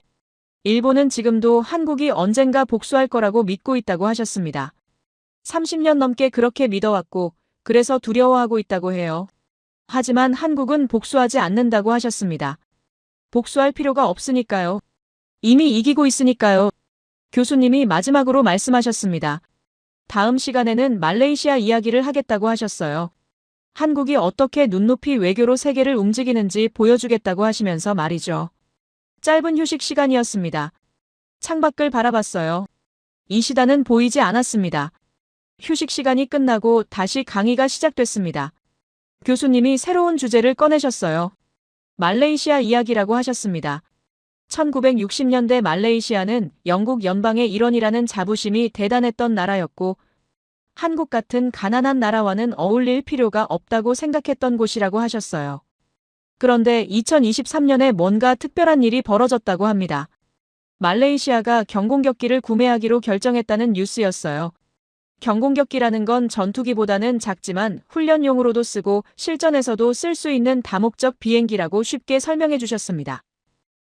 일본은 지금도 한국이 언젠가 복수할 거라고 믿고 있다고 하셨습니다. 30년 넘게 그렇게 믿어왔고 그래서 두려워하고 있다고 해요. 하지만 한국은 복수하지 않는다고 하셨습니다. 복수할 필요가 없으니까요. 이미 이기고 있으니까요. 교수님이 마지막으로 말씀하셨습니다. 다음 시간에는 말레이시아 이야기를 하겠다고 하셨어요. 한국이 어떻게 눈높이 외교로 세계를 움직이는지 보여주겠다고 하시면서 말이죠. 짧은 휴식 시간이었습니다. 창밖을 바라봤어요. 이시다는 보이지 않았습니다. 휴식 시간이 끝나고 다시 강의가 시작됐습니다. 교수님이 새로운 주제를 꺼내셨어요. 말레이시아 이야기라고 하셨습니다. 1960년대 말레이시아는 영국 연방의 일원이라는 자부심이 대단했던 나라였고 한국 같은 가난한 나라와는 어울릴 필요가 없다고 생각했던 곳이라고 하셨어요. 그런데 2023년에 뭔가 특별한 일이 벌어졌다고 합니다. 말레이시아가 경공격기를 구매하기로 결정했다는 뉴스였어요. 경공격기라는 건 전투기보다는 작지만 훈련용으로도 쓰고 실전에서도 쓸 수 있는 다목적 비행기라고 쉽게 설명해 주셨습니다.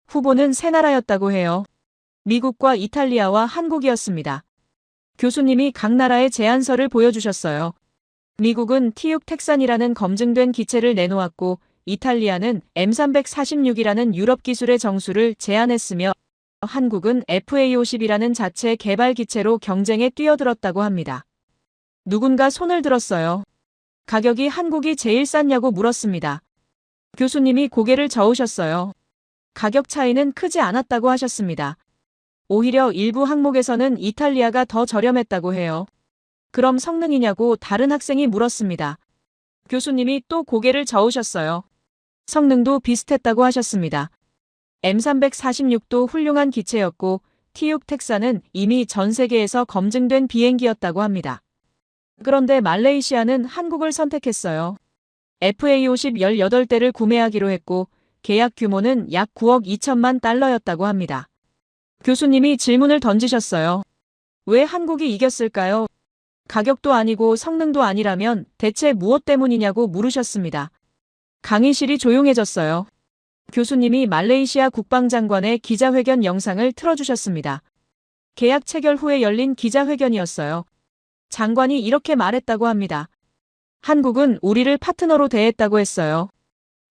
후보는 세 나라였다고 해요. 미국과 이탈리아와 한국이었습니다. 교수님이 각 나라의 제안서를 보여주셨어요. 미국은 T6 텍산이라는 검증된 기체를 내놓았고 이탈리아는 M346이라는 유럽 기술의 정수를 제안했으며 한국은 FA50이라는 자체 개발 기체로 경쟁에 뛰어들었다고 합니다. 누군가 손을 들었어요. 가격이 한국이 제일 쌌냐고 물었습니다. 교수님이 고개를 저으셨어요. 가격 차이는 크지 않았다고 하셨습니다. 오히려 일부 항목에서는 이탈리아가 더 저렴했다고 해요. 그럼 성능이냐고 다른 학생이 물었습니다. 교수님이 또 고개를 저으셨어요. 성능도 비슷했다고 하셨습니다. M346도 훌륭한 기체였고 T6 텍사는 이미 전 세계에서 검증된 비행기였다고 합니다. 그런데 말레이시아는 한국을 선택했어요. FA50 18대를 구매하기로 했고 계약 규모는 약 9억 2천만 달러였다고 합니다. 교수님이 질문을 던지셨어요. 왜 한국이 이겼을까요? 가격도 아니고 성능도 아니라면 대체 무엇 때문이냐고 물으셨습니다. 강의실이 조용해졌어요. 교수님이 말레이시아 국방장관의 기자회견 영상을 틀어주셨습니다. 계약 체결 후에 열린 기자회견이었어요. 장관이 이렇게 말했다고 합니다. 한국은 우리를 파트너로 대했다고 했어요.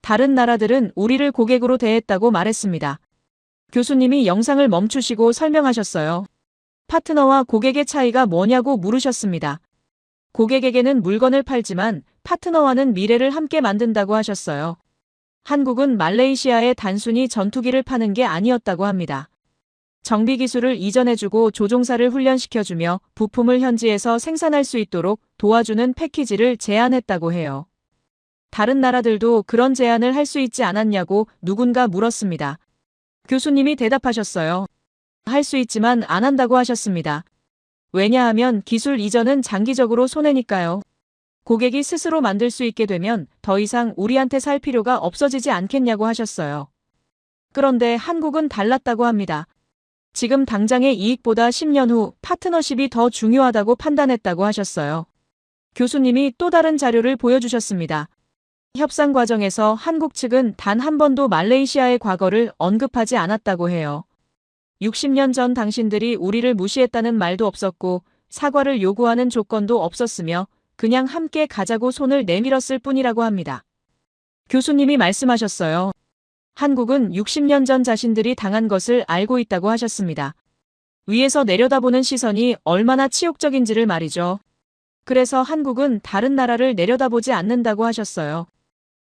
다른 나라들은 우리를 고객으로 대했다고 말했습니다. 교수님이 영상을 멈추시고 설명하셨어요. 파트너와 고객의 차이가 뭐냐고 물으셨습니다. 고객에게는 물건을 팔지만 파트너와는 미래를 함께 만든다고 하셨어요. 한국은 말레이시아에 단순히 전투기를 파는 게 아니었다고 합니다. 정비 기술을 이전해주고 조종사를 훈련시켜주며 부품을 현지에서 생산할 수 있도록 도와주는 패키지를 제안했다고 해요. 다른 나라들도 그런 제안을 할 수 있지 않았냐고 누군가 물었습니다. 교수님이 대답하셨어요. 할 수 있지만 안 한다고 하셨습니다. 왜냐하면 기술 이전은 장기적으로 손해니까요. 고객이 스스로 만들 수 있게 되면 더 이상 우리한테 살 필요가 없어지지 않겠냐고 하셨어요. 그런데 한국은 달랐다고 합니다. 지금 당장의 이익보다 10년 후 파트너십이 더 중요하다고 판단했다고 하셨어요. 교수님이 또 다른 자료를 보여주셨습니다. 협상 과정에서 한국 측은 단 한 번도 말레이시아의 과거를 언급하지 않았다고 해요. 60년 전 당신들이 우리를 무시했다는 말도 없었고 사과를 요구하는 조건도 없었으며 그냥 함께 가자고 손을 내밀었을 뿐이라고 합니다. 교수님이 말씀하셨어요. 한국은 60년 전 자신들이 당한 것을 알고 있다고 하셨습니다. 위에서 내려다보는 시선이 얼마나 치욕적인지를 말이죠. 그래서 한국은 다른 나라를 내려다보지 않는다고 하셨어요.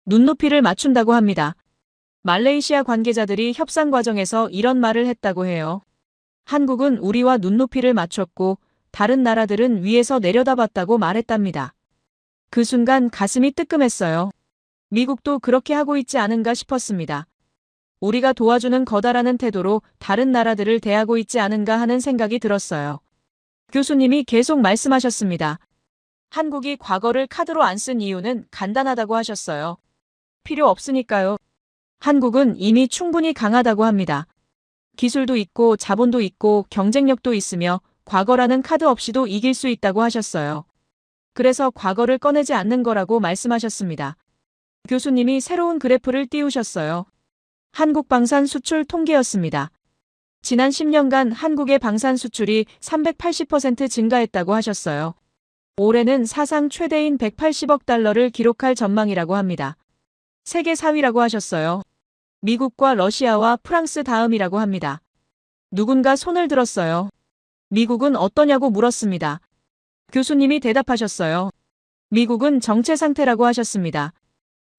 눈높이를 맞춘다고 합니다. 말레이시아 관계자들이 협상 과정에서 이런 말을 했다고 해요. 한국은 우리와 눈높이를 맞췄고 다른 나라들은 위에서 내려다봤다고 말했답니다. 그 순간 가슴이 뜨끔했어요. 미국도 그렇게 하고 있지 않은가 싶었습니다. 우리가 도와주는 거다라는 태도로 다른 나라들을 대하고 있지 않은가 하는 생각이 들었어요. 교수님이 계속 말씀하셨습니다. 한국이 과거를 카드로 안 쓴 이유는 간단하다고 하셨어요. 필요 없으니까요. 한국은 이미 충분히 강하다고 합니다. 기술도 있고 자본도 있고 경쟁력도 있으며 과거라는 카드 없이도 이길 수 있다고 하셨어요. 그래서 과거를 꺼내지 않는 거라고 말씀하셨습니다. 교수님이 새로운 그래프를 띄우셨어요. 한국 방산 수출 통계였습니다. 지난 10년간 한국의 방산 수출이 380% 증가했다고 하셨어요. 올해는 사상 최대인 180억 달러를 기록할 전망이라고 합니다. 세계 4위라고 하셨어요. 미국과 러시아와 프랑스 다음이라고 합니다. 누군가 손을 들었어요. 미국은 어떠냐고 물었습니다. 교수님이 대답하셨어요. 미국은 정체 상태라고 하셨습니다.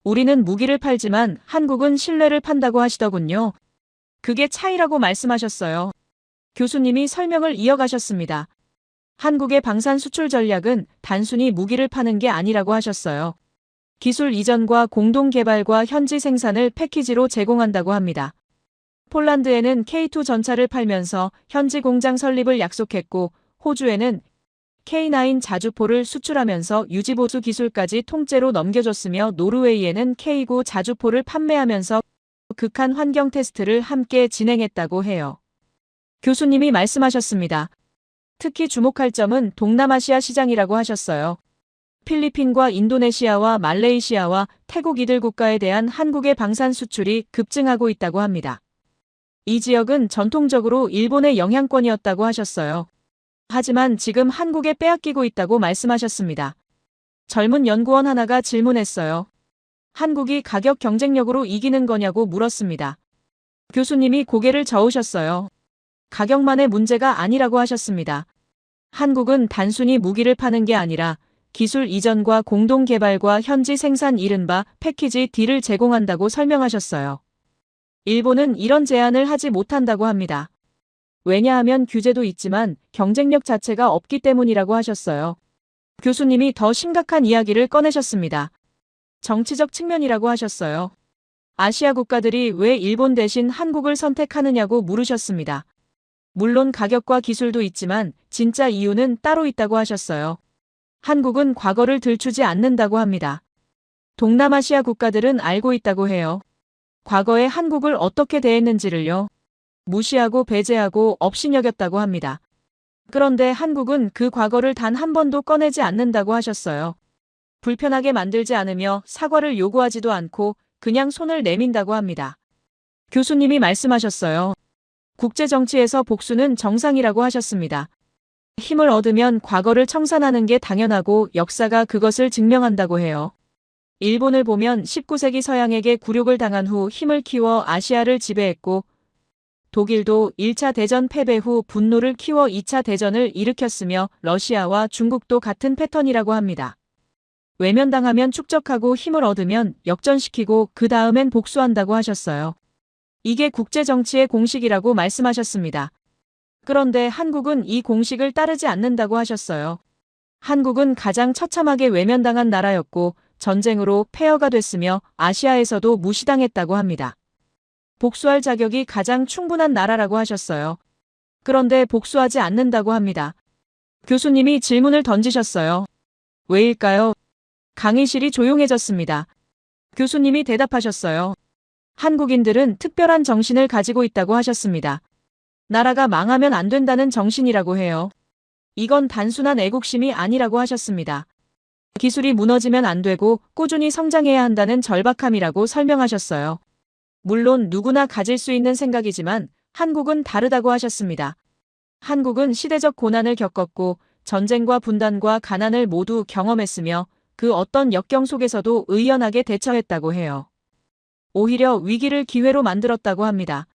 우리는 무기를 팔지만 한국은 신뢰를 판다고 하시더군요. 그게 차이라고 말씀하셨어요. 교수님이 설명을 이어가셨습니다. 한국의 방산 수출 전략은 단순히 무기를 파는 게 아니라고 하셨어요. 기술 이전과 공동 개발과 현지 생산을 패키지로 제공한다고 합니다. 폴란드에는 K2 전차를 팔면서 현지 공장 설립을 약속했고, 호주에는 K9 자주포를 수출하면서 유지보수 기술까지 통째로 넘겨줬으며, 노르웨이에는 K9 자주포를 판매하면서 극한 환경 테스트를 함께 진행했다고 해요. 교수님이 말씀하셨습니다. 특히 주목할 점은 동남아시아 시장이라고 하셨어요. 필리핀과 인도네시아와 말레이시아와 태국 이들 국가에 대한 한국의 방산 수출이 급증하고 있다고 합니다. 이 지역은 전통적으로 일본의 영향권이었다고 하셨어요. 하지만 지금 한국에 빼앗기고 있다고 말씀하셨습니다. 젊은 연구원 하나가 질문했어요. 한국이 가격 경쟁력으로 이기는 거냐고 물었습니다. 교수님이 고개를 저으셨어요. 가격만의 문제가 아니라고 하셨습니다. 한국은 단순히 무기를 파는 게 아니라 기술 이전과 공동 개발과 현지 생산 이른바 패키지 D를 제공한다고 설명하셨어요. 일본은 이런 제안을 하지 못한다고 합니다. 왜냐하면 규제도 있지만 경쟁력 자체가 없기 때문이라고 하셨어요. 교수님이 더 심각한 이야기를 꺼내셨습니다. 정치적 측면이라고 하셨어요. 아시아 국가들이 왜 일본 대신 한국을 선택하느냐고 물으셨습니다. 물론 가격과 기술도 있지만 진짜 이유는 따로 있다고 하셨어요. 한국은 과거를 들추지 않는다고 합니다. 동남아시아 국가들은 알고 있다고 해요. 과거에 한국을 어떻게 대했는지를요. 무시하고 배제하고 업신여겼다고 합니다. 그런데 한국은 그 과거를 단 한 번도 꺼내지 않는다고 하셨어요. 불편하게 만들지 않으며 사과를 요구하지도 않고 그냥 손을 내민다고 합니다. 교수님이 말씀하셨어요. 국제정치에서 복수는 정상이라고 하셨습니다. 힘을 얻으면 과거를 청산하는 게 당연하고 역사가 그것을 증명한다고 해요. 일본을 보면 19세기 서양에게 굴욕을 당한 후 힘을 키워 아시아를 지배했고, 독일도 1차 대전 패배 후 분노를 키워 2차 대전을 일으켰으며 러시아와 중국도 같은 패턴이라고 합니다. 외면당하면 축적하고 힘을 얻으면 역전시키고 그 다음엔 복수한다고 하셨어요. 이게 국제정치의 공식이라고 말씀하셨습니다. 그런데 한국은 이 공식을 따르지 않는다고 하셨어요. 한국은 가장 처참하게 외면당한 나라였고 전쟁으로 폐허가 됐으며 아시아에서도 무시당했다고 합니다. 복수할 자격이 가장 충분한 나라라고 하셨어요. 그런데 복수하지 않는다고 합니다. 교수님이 질문을 던지셨어요. 왜일까요? 강의실이 조용해졌습니다. 교수님이 대답하셨어요. 한국인들은 특별한 정신을 가지고 있다고 하셨습니다. 나라가 망하면 안 된다는 정신이라고 해요. 이건 단순한 애국심이 아니라고 하셨습니다. 기술이 무너지면 안 되고 꾸준히 성장해야 한다는 절박함이라고 설명하셨어요. 물론 누구나 가질 수 있는 생각이지만 한국은 다르다고 하셨습니다. 한국은 시대적 고난을 겪었고 전쟁과 분단과 가난을 모두 경험했으며 그 어떤 역경 속에서도 의연하게 대처했다고 해요. 오히려 위기를 기회로 만들었다고 합니다.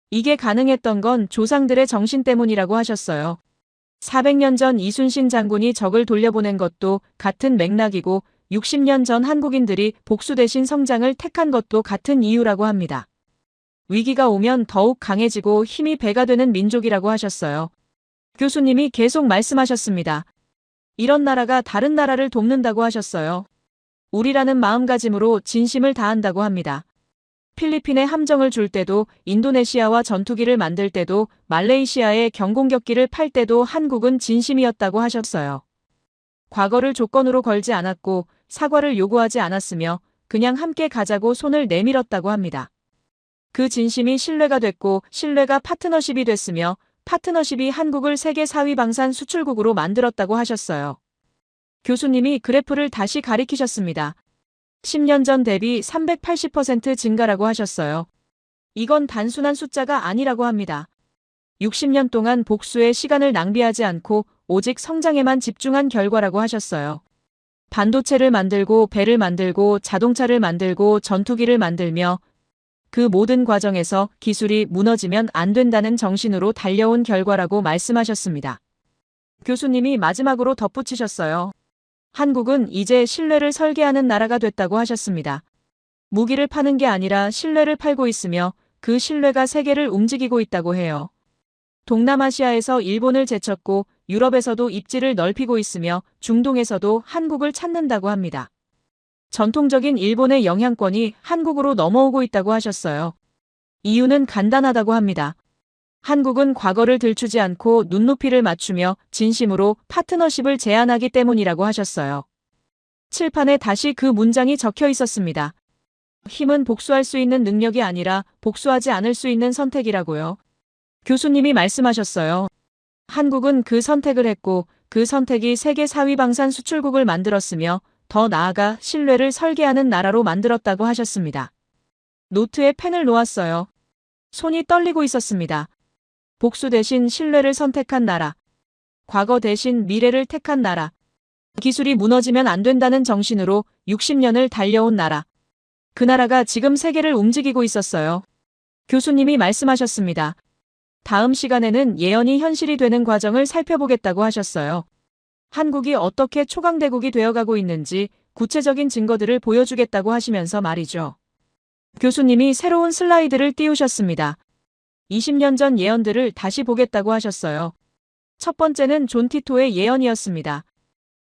이게 가능했던 건 조상들의 정신 때문이라고 하셨어요. 400년 전 이순신 장군이 적을 돌려보낸 것도 같은 맥락이고 60년 전 한국인들이 복수 대신 성장을 택한 것도 같은 이유라고 합니다. 위기가 오면 더욱 강해지고 힘이 배가 되는 민족이라고 하셨어요. 교수님이 계속 말씀하셨습니다. 이런 나라가 다른 나라를 돕는다고 하셨어요. 우리라는 마음가짐으로 진심을 다한다고 합니다. 필리핀에 함정을 줄 때도, 인도네시아와 전투기를 만들 때도, 말레이시아에 경공격기를 팔 때도 한국은 진심이었다고 하셨어요. 과거를 조건으로 걸지 않았고 사과를 요구하지 않았으며 그냥 함께 가자고 손을 내밀었다고 합니다. 그 진심이 신뢰가 됐고 신뢰가 파트너십이 됐으며 파트너십이 한국을 세계 4위 방산 수출국으로 만들었다고 하셨어요. 교수님이 그래프를 다시 가리키셨습니다. 10년 전 대비 380% 증가라고 하셨어요. 이건 단순한 숫자가 아니라고 합니다. 60년 동안 복수에 시간을 낭비하지 않고 오직 성장에만 집중한 결과라고 하셨어요. 반도체를 만들고 배를 만들고 자동차를 만들고 전투기를 만들며 그 모든 과정에서 기술이 무너지면 안 된다는 정신으로 달려온 결과라고 말씀하셨습니다. 교수님이 마지막으로 덧붙이셨어요. 한국은 이제 신뢰를 설계하는 나라가 됐다고 하셨습니다. 무기를 파는 게 아니라 신뢰를 팔고 있으며 그 신뢰가 세계를 움직이고 있다고 해요. 동남아시아에서 일본을 제쳤고 유럽에서도 입지를 넓히고 있으며 중동에서도 한국을 찾는다고 합니다. 전통적인 일본의 영향권이 한국으로 넘어오고 있다고 하셨어요. 이유는 간단하다고 합니다. 한국은 과거를 들추지 않고 눈높이를 맞추며 진심으로 파트너십을 제안하기 때문이라고 하셨어요. 칠판에 다시 그 문장이 적혀 있었습니다. 힘은 복수할 수 있는 능력이 아니라 복수하지 않을 수 있는 선택이라고요. 교수님이 말씀하셨어요. 한국은 그 선택을 했고 그 선택이 세계 4위 방산 수출국을 만들었으며 더 나아가 신뢰를 설계하는 나라로 만들었다고 하셨습니다. 노트에 펜을 놓았어요. 손이 떨리고 있었습니다. 복수 대신 신뢰를 선택한 나라. 과거 대신 미래를 택한 나라. 기술이 무너지면 안 된다는 정신으로 60년을 달려온 나라. 그 나라가 지금 세계를 움직이고 있었어요. 교수님이 말씀하셨습니다. 다음 시간에는 예언이 현실이 되는 과정을 살펴보겠다고 하셨어요. 한국이 어떻게 초강대국이 되어가고 있는지 구체적인 증거들을 보여주겠다고 하시면서 말이죠. 교수님이 새로운 슬라이드를 띄우셨습니다. 20년 전 예언들을 다시 보겠다고 하셨어요. 첫 번째는 존 티토의 예언이었습니다.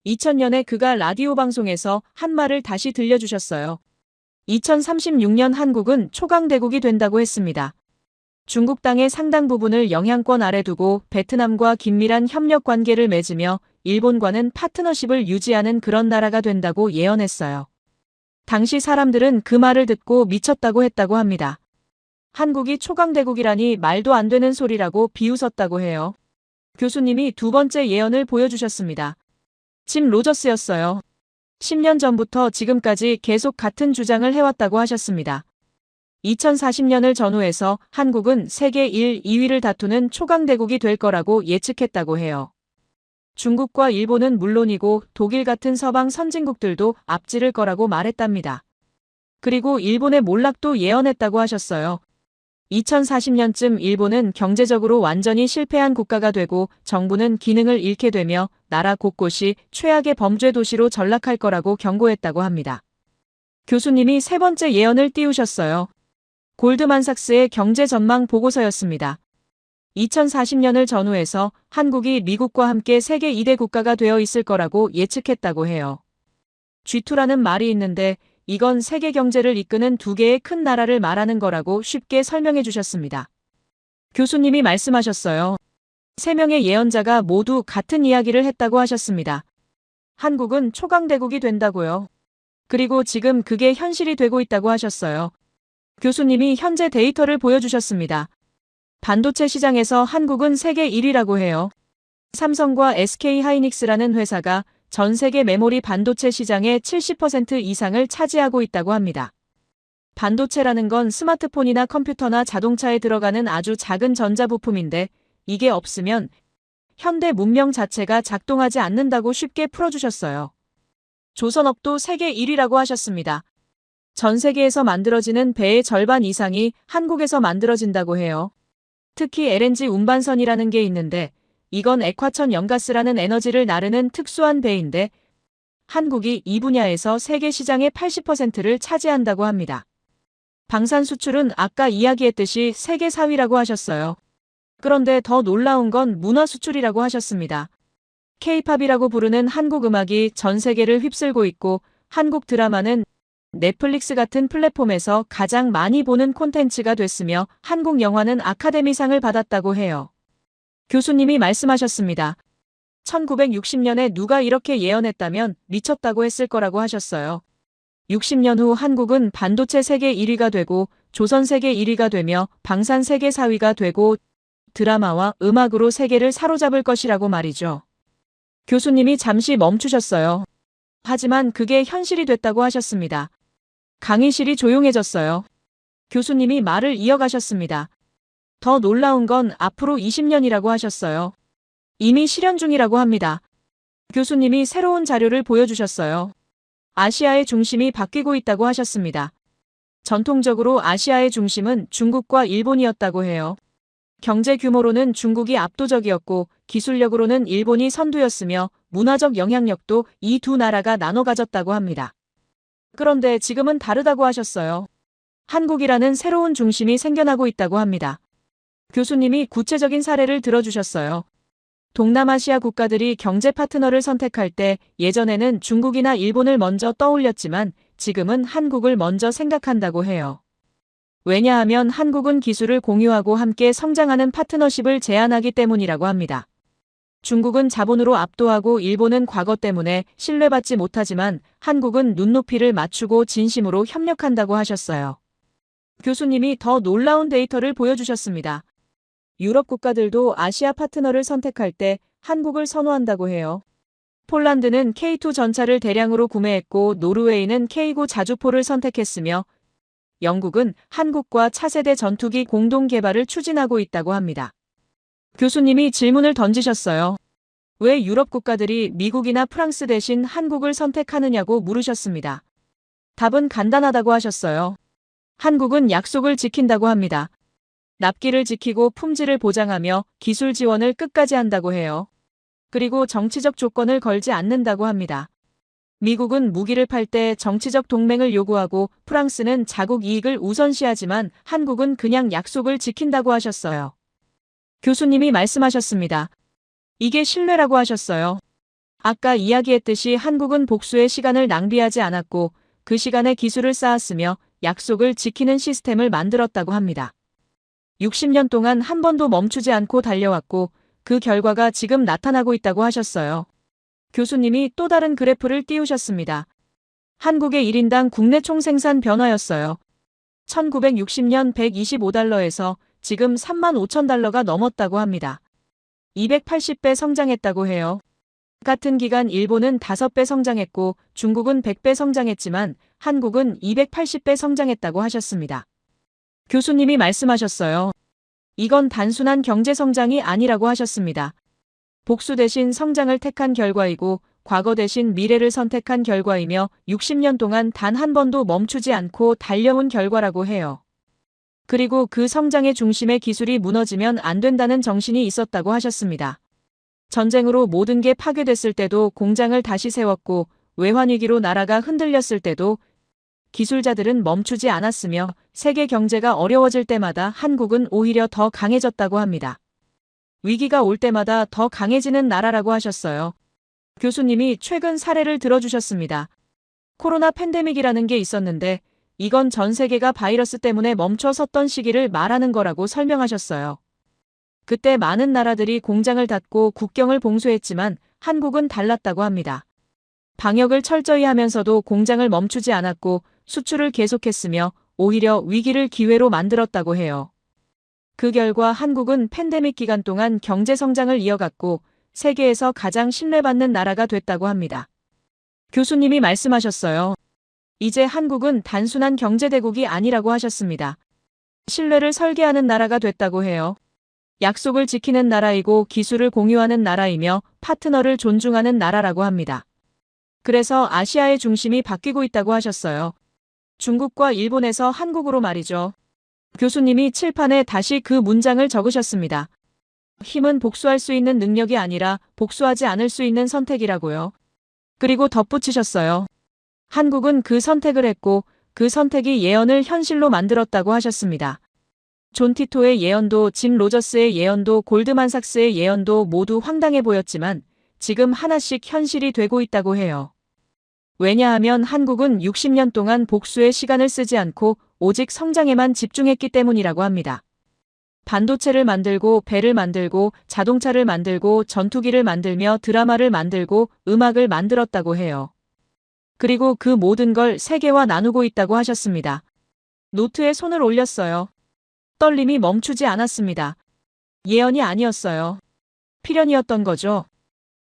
2000년에 그가 라디오 방송에서 한 말을 다시 들려주셨어요. 2036년 한국은 초강대국이 된다고 했습니다. 중국 땅의 상당 부분을 영향권 아래 두고 베트남과 긴밀한 협력 관계를 맺으며 일본과는 파트너십을 유지하는 그런 나라가 된다고 예언했어요. 당시 사람들은 그 말을 듣고 미쳤다고 했다고 합니다. 한국이 초강대국이라니 말도 안 되는 소리라고 비웃었다고 해요. 교수님이 두 번째 예언을 보여주셨습니다. 짐 로저스였어요. 10년 전부터 지금까지 계속 같은 주장을 해왔다고 하셨습니다. 2040년을 전후해서 한국은 세계 1, 2위를 다투는 초강대국이 될 거라고 예측했다고 해요. 중국과 일본은 물론이고 독일 같은 서방 선진국들도 앞지를 거라고 말했답니다. 그리고 일본의 몰락도 예언했다고 하셨어요. 2040년쯤 일본은 경제적으로 완전히 실패한 국가가 되고 정부는 기능을 잃게 되며 나라 곳곳이 최악의 범죄 도시로 전락할 거라고 경고했다고 합니다. 교수님이 세 번째 예언을 띄우셨어요. 골드만삭스의 경제 전망 보고서였습니다. 2040년을 전후해서 한국이 미국과 함께 세계 2대 국가가 되어 있을 거라고 예측했다고 해요. G2라는 말이 있는데 이건 세계 경제를 이끄는 두 개의 큰 나라를 말하는 거라고 쉽게 설명해 주셨습니다. 교수님이 말씀하셨어요. 세 명의 예언자가 모두 같은 이야기를 했다고 하셨습니다. 한국은 초강대국이 된다고요. 그리고 지금 그게 현실이 되고 있다고 하셨어요. 교수님이 현재 데이터를 보여주셨습니다. 반도체 시장에서 한국은 세계 1위라고 해요. 삼성과 SK하이닉스라는 회사가 전 세계 메모리 반도체 시장의 70% 이상을 차지하고 있다고 합니다. 반도체라는 건 스마트폰이나 컴퓨터나 자동차에 들어가는 아주 작은 전자부품인데 이게 없으면 현대 문명 자체가 작동하지 않는다고 쉽게 풀어주셨어요. 조선업도 세계 1위라고 하셨습니다. 전 세계에서 만들어지는 배의 절반 이상이 한국에서 만들어진다고 해요. 특히 LNG 운반선이라는 게 있는데 이건 액화천 연가스라는 에너지를 나르는 특수한 배인데 한국이 이 분야에서 세계 시장의 80%를 차지한다고 합니다. 방산 수출은 아까 이야기했듯이 세계 4위라고 하셨어요. 그런데 더 놀라운 건 문화 수출이라고 하셨습니다. K-팝이라고 부르는 한국 음악이 전 세계를 휩쓸고 있고 한국 드라마는 넷플릭스 같은 플랫폼에서 가장 많이 보는 콘텐츠가 됐으며 한국 영화는 아카데미상을 받았다고 해요. 교수님이 말씀하셨습니다. 1960년에 누가 이렇게 예언했다면 미쳤다고 했을 거라고 하셨어요. 60년 후 한국은 반도체 세계 1위가 되고 조선 세계 1위가 되며 방산 세계 4위가 되고 드라마와 음악으로 세계를 사로잡을 것이라고 말이죠. 교수님이 잠시 멈추셨어요. 하지만 그게 현실이 됐다고 하셨습니다. 강의실이 조용해졌어요. 교수님이 말을 이어가셨습니다. 더 놀라운 건 앞으로 20년이라고 하셨어요. 이미 실현 중이라고 합니다. 교수님이 새로운 자료를 보여주셨어요. 아시아의 중심이 바뀌고 있다고 하셨습니다. 전통적으로 아시아의 중심은 중국과 일본이었다고 해요. 경제 규모로는 중국이 압도적이었고 기술력으로는 일본이 선두였으며 문화적 영향력도 이 두 나라가 나눠 가졌다고 합니다. 그런데 지금은 다르다고 하셨어요. 한국이라는 새로운 중심이 생겨나고 있다고 합니다. 교수님이 구체적인 사례를 들어주셨어요. 동남아시아 국가들이 경제 파트너를 선택할 때 예전에는 중국이나 일본을 먼저 떠올렸지만 지금은 한국을 먼저 생각한다고 해요. 왜냐하면 한국은 기술을 공유하고 함께 성장하는 파트너십을 제안하기 때문이라고 합니다. 중국은 자본으로 압도하고 일본은 과거 때문에 신뢰받지 못하지만 한국은 눈높이를 맞추고 진심으로 협력한다고 하셨어요. 교수님이 더 놀라운 데이터를 보여주셨습니다. 유럽 국가들도 아시아 파트너를 선택할 때 한국을 선호한다고 해요. 폴란드는 K2 전차를 대량으로 구매했고 노르웨이는 K9 자주포를 선택했으며 영국은 한국과 차세대 전투기 공동 개발을 추진하고 있다고 합니다. 교수님이 질문을 던지셨어요. 왜 유럽 국가들이 미국이나 프랑스 대신 한국을 선택하느냐고 물으셨습니다. 답은 간단하다고 하셨어요. 한국은 약속을 지킨다고 합니다. 납기를 지키고 품질을 보장하며 기술 지원을 끝까지 한다고 해요. 그리고 정치적 조건을 걸지 않는다고 합니다. 미국은 무기를 팔 때 정치적 동맹을 요구하고 프랑스는 자국 이익을 우선시하지만 한국은 그냥 약속을 지킨다고 하셨어요. 교수님이 말씀하셨습니다. 이게 신뢰라고 하셨어요. 아까 이야기했듯이 한국은 복수의 시간을 낭비하지 않았고 그 시간에 기술을 쌓았으며 약속을 지키는 시스템을 만들었다고 합니다. 60년 동안 한 번도 멈추지 않고 달려왔고 그 결과가 지금 나타나고 있다고 하셨어요. 교수님이 또 다른 그래프를 띄우셨습니다. 한국의 1인당 국내 총생산 변화였어요. 1960년 125달러에서 지금 35,000달러가 넘었다고 합니다. 280배 성장했다고 해요. 같은 기간 일본은 5배 성장했고 중국은 100배 성장했지만 한국은 280배 성장했다고 하셨습니다. 교수님이 말씀하셨어요. 이건 단순한 경제 성장이 아니라고 하셨습니다. 복수 대신 성장을 택한 결과이고 과거 대신 미래를 선택한 결과이며 60년 동안 단 한 번도 멈추지 않고 달려온 결과라고 해요. 그리고 그 성장의 중심에 기술이 무너지면 안 된다는 정신이 있었다고 하셨습니다. 전쟁으로 모든 게 파괴됐을 때도 공장을 다시 세웠고 외환위기로 나라가 흔들렸을 때도 기술자들은 멈추지 않았으며 세계 경제가 어려워질 때마다 한국은 오히려 더 강해졌다고 합니다. 위기가 올 때마다 더 강해지는 나라라고 하셨어요. 교수님이 최근 사례를 들어주셨습니다. 코로나 팬데믹이라는 게 있었는데 이건 전 세계가 바이러스 때문에 멈춰 섰던 시기를 말하는 거라고 설명하셨어요. 그때 많은 나라들이 공장을 닫고 국경을 봉쇄했지만 한국은 달랐다고 합니다. 방역을 철저히 하면서도 공장을 멈추지 않았고 수출을 계속했으며 오히려 위기를 기회로 만들었다고 해요. 그 결과 한국은 팬데믹 기간 동안 경제 성장을 이어갔고 세계에서 가장 신뢰받는 나라가 됐다고 합니다. 교수님이 말씀하셨어요. 이제 한국은 단순한 경제대국이 아니라고 하셨습니다. 신뢰를 설계하는 나라가 됐다고 해요. 약속을 지키는 나라이고 기술을 공유하는 나라이며 파트너를 존중하는 나라라고 합니다. 그래서 아시아의 중심이 바뀌고 있다고 하셨어요. 중국과 일본에서 한국으로 말이죠. 교수님이 칠판에 다시 그 문장을 적으셨습니다. 힘은 복수할 수 있는 능력이 아니라 복수하지 않을 수 있는 선택이라고요. 그리고 덧붙이셨어요. 한국은 그 선택을 했고 그 선택이 예언을 현실로 만들었다고 하셨습니다. 존 티토의 예언도 짐 로저스의 예언도 골드만삭스의 예언도 모두 황당해 보였지만 지금 하나씩 현실이 되고 있다고 해요. 왜냐하면 한국은 60년 동안 복수의 시간을 쓰지 않고 오직 성장에만 집중했기 때문이라고 합니다. 반도체를 만들고 배를 만들고 자동차를 만들고 전투기를 만들며 드라마를 만들고 음악을 만들었다고 해요. 그리고 그 모든 걸 세계와 나누고 있다고 하셨습니다. 노트에 손을 올렸어요. 떨림이 멈추지 않았습니다. 예언이 아니었어요. 필연이었던 거죠.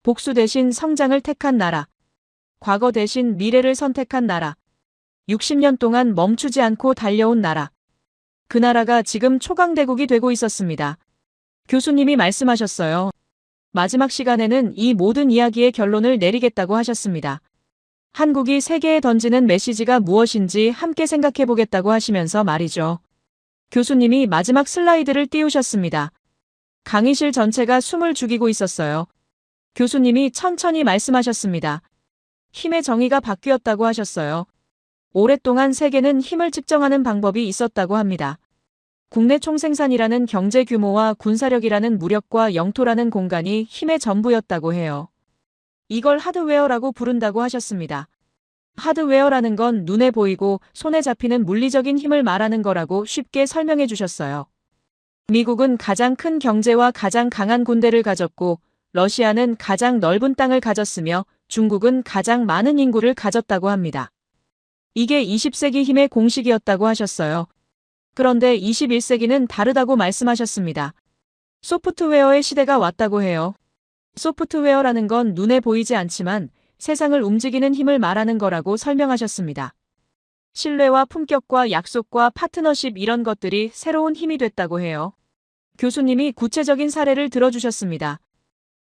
복수 대신 성장을 택한 나라. 과거 대신 미래를 선택한 나라. 60년 동안 멈추지 않고 달려온 나라. 그 나라가 지금 초강대국이 되고 있었습니다. 교수님이 말씀하셨어요. 마지막 시간에는 이 모든 이야기의 결론을 내리겠다고 하셨습니다. 한국이 세계에 던지는 메시지가 무엇인지 함께 생각해 보겠다고 하시면서 말이죠. 교수님이 마지막 슬라이드를 띄우셨습니다. 강의실 전체가 숨을 죽이고 있었어요. 교수님이 천천히 말씀하셨습니다. 힘의 정의가 바뀌었다고 하셨어요. 오랫동안 세계는 힘을 측정하는 방법이 있었다고 합니다. 국내 총생산이라는 경제 규모와 군사력이라는 무력과 영토라는 공간이 힘의 전부였다고 해요. 이걸 하드웨어라고 부른다고 하셨습니다. 하드웨어라는 건 눈에 보이고 손에 잡히는 물리적인 힘을 말하는 거라고 쉽게 설명해 주셨어요. 미국은 가장 큰 경제와 가장 강한 군대를 가졌고, 러시아는 가장 넓은 땅을 가졌으며 중국은 가장 많은 인구를 가졌다고 합니다. 이게 20세기 힘의 공식이었다고 하셨어요. 그런데 21세기는 다르다고 말씀하셨습니다. 소프트웨어의 시대가 왔다고 해요. 소프트웨어라는 건 눈에 보이지 않지만 세상을 움직이는 힘을 말하는 거라고 설명하셨습니다. 신뢰와 품격과 약속과 파트너십 이런 것들이 새로운 힘이 됐다고 해요. 교수님이 구체적인 사례를 들어주셨습니다.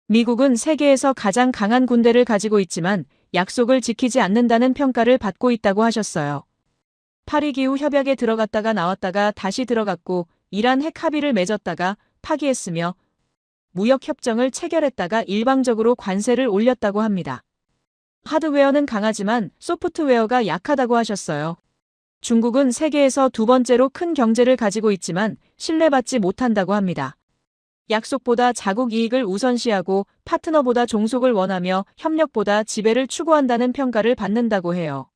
미국은 세계에서 가장 강한 군대를 가지고 있지만 약속을 지키지 않는다는 평가를 받고 있다고 하셨어요. 파리기후 협약에 들어갔다가 나왔다가 다시 들어갔고 이란 핵 합의를 맺었다가 파기했으며 무역협정을 체결했다가 일방적으로 관세를 올렸다고 합니다. 하드웨어는 강하지만 소프트웨어가 약하다고 하셨어요. 중국은 세계에서 두 번째로 큰 경제를 가지고 있지만 신뢰받지 못한다고 합니다. 약속보다 자국 이익을 우선시하고 파트너보다 종속을 원하며 협력보다 지배를 추구한다는 평가를 받는다고 해요.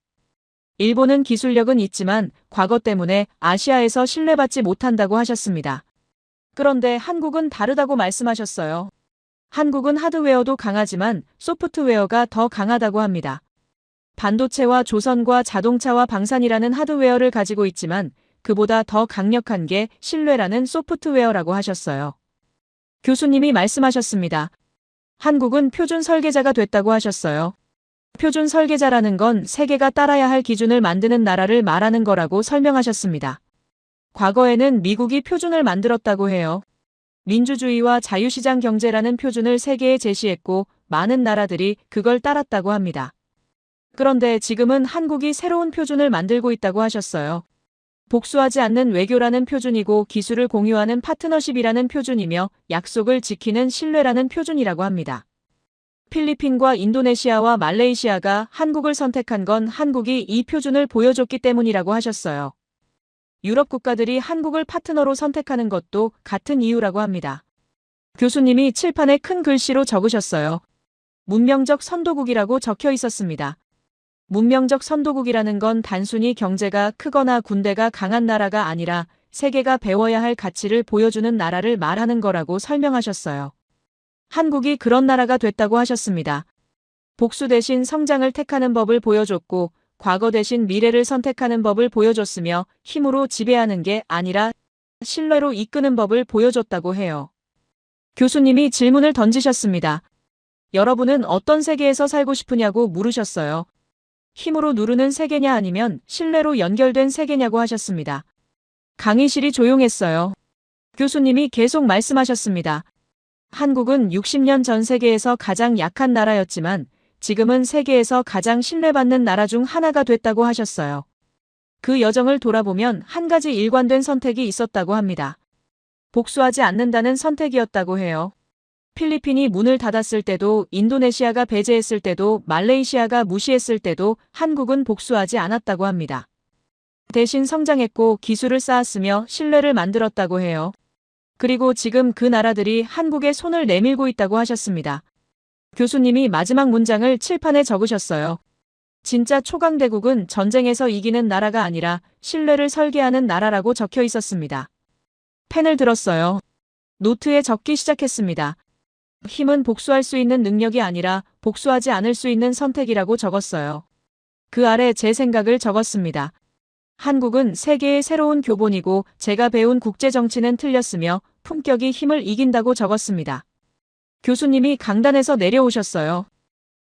일본은 기술력은 있지만 과거 때문에 아시아에서 신뢰받지 못한다고 하셨습니다. 그런데 한국은 다르다고 말씀하셨어요. 한국은 하드웨어도 강하지만 소프트웨어가 더 강하다고 합니다. 반도체와 조선과 자동차와 방산이라는 하드웨어를 가지고 있지만 그보다 더 강력한 게 신뢰라는 소프트웨어라고 하셨어요. 교수님이 말씀하셨습니다. 한국은 표준 설계자가 됐다고 하셨어요. 표준 설계자라는 건 세계가 따라야 할 기준을 만드는 나라를 말하는 거라고 설명하셨습니다. 과거에는 미국이 표준을 만들었다고 해요. 민주주의와 자유시장 경제라는 표준을 세계에 제시했고 많은 나라들이 그걸 따랐다고 합니다. 그런데 지금은 한국이 새로운 표준을 만들고 있다고 하셨어요. 복수하지 않는 외교라는 표준이고 기술을 공유하는 파트너십이라는 표준이며 약속을 지키는 신뢰라는 표준이라고 합니다. 필리핀과 인도네시아와 말레이시아가 한국을 선택한 건 한국이 이 표준을 보여줬기 때문이라고 하셨어요. 유럽 국가들이 한국을 파트너로 선택하는 것도 같은 이유라고 합니다. 교수님이 칠판에 큰 글씨로 적으셨어요. 문명적 선도국이라고 적혀 있었습니다. 문명적 선도국이라는 건 단순히 경제가 크거나 군대가 강한 나라가 아니라 세계가 배워야 할 가치를 보여주는 나라를 말하는 거라고 설명하셨어요. 한국이 그런 나라가 됐다고 하셨습니다. 복수 대신 성장을 택하는 법을 보여줬고 과거 대신 미래를 선택하는 법을 보여줬으며 힘으로 지배하는 게 아니라 신뢰로 이끄는 법을 보여줬다고 해요. 교수님이 질문을 던지셨습니다. 여러분은 어떤 세계에서 살고 싶으냐고 물으셨어요. 힘으로 누르는 세계냐 아니면 신뢰로 연결된 세계냐고 하셨습니다. 강의실이 조용했어요. 교수님이 계속 말씀하셨습니다. 한국은 60년 전 세계에서 가장 약한 나라였지만 지금은 세계에서 가장 신뢰받는 나라 중 하나가 됐다고 하셨어요. 그 여정을 돌아보면 한 가지 일관된 선택이 있었다고 합니다. 복수하지 않는다는 선택이었다고 해요. 필리핀이 문을 닫았을 때도, 인도네시아가 배제했을 때도, 말레이시아가 무시했을 때도 한국은 복수하지 않았다고 합니다. 대신 성장했고 기술을 쌓았으며 신뢰를 만들었다고 해요. 그리고 지금 그 나라들이 한국에 손을 내밀고 있다고 하셨습니다. 교수님이 마지막 문장을 칠판에 적으셨어요. 진짜 초강대국은 전쟁에서 이기는 나라가 아니라 신뢰를 설계하는 나라라고 적혀 있었습니다. 펜을 들었어요. 노트에 적기 시작했습니다. 힘은 복수할 수 있는 능력이 아니라 복수하지 않을 수 있는 선택이라고 적었어요. 그 아래 제 생각을 적었습니다. 한국은 세계의 새로운 교본이고 제가 배운 국제정치는 틀렸으며 품격이 힘을 이긴다고 적었습니다. 교수님이 강단에서 내려오셨어요.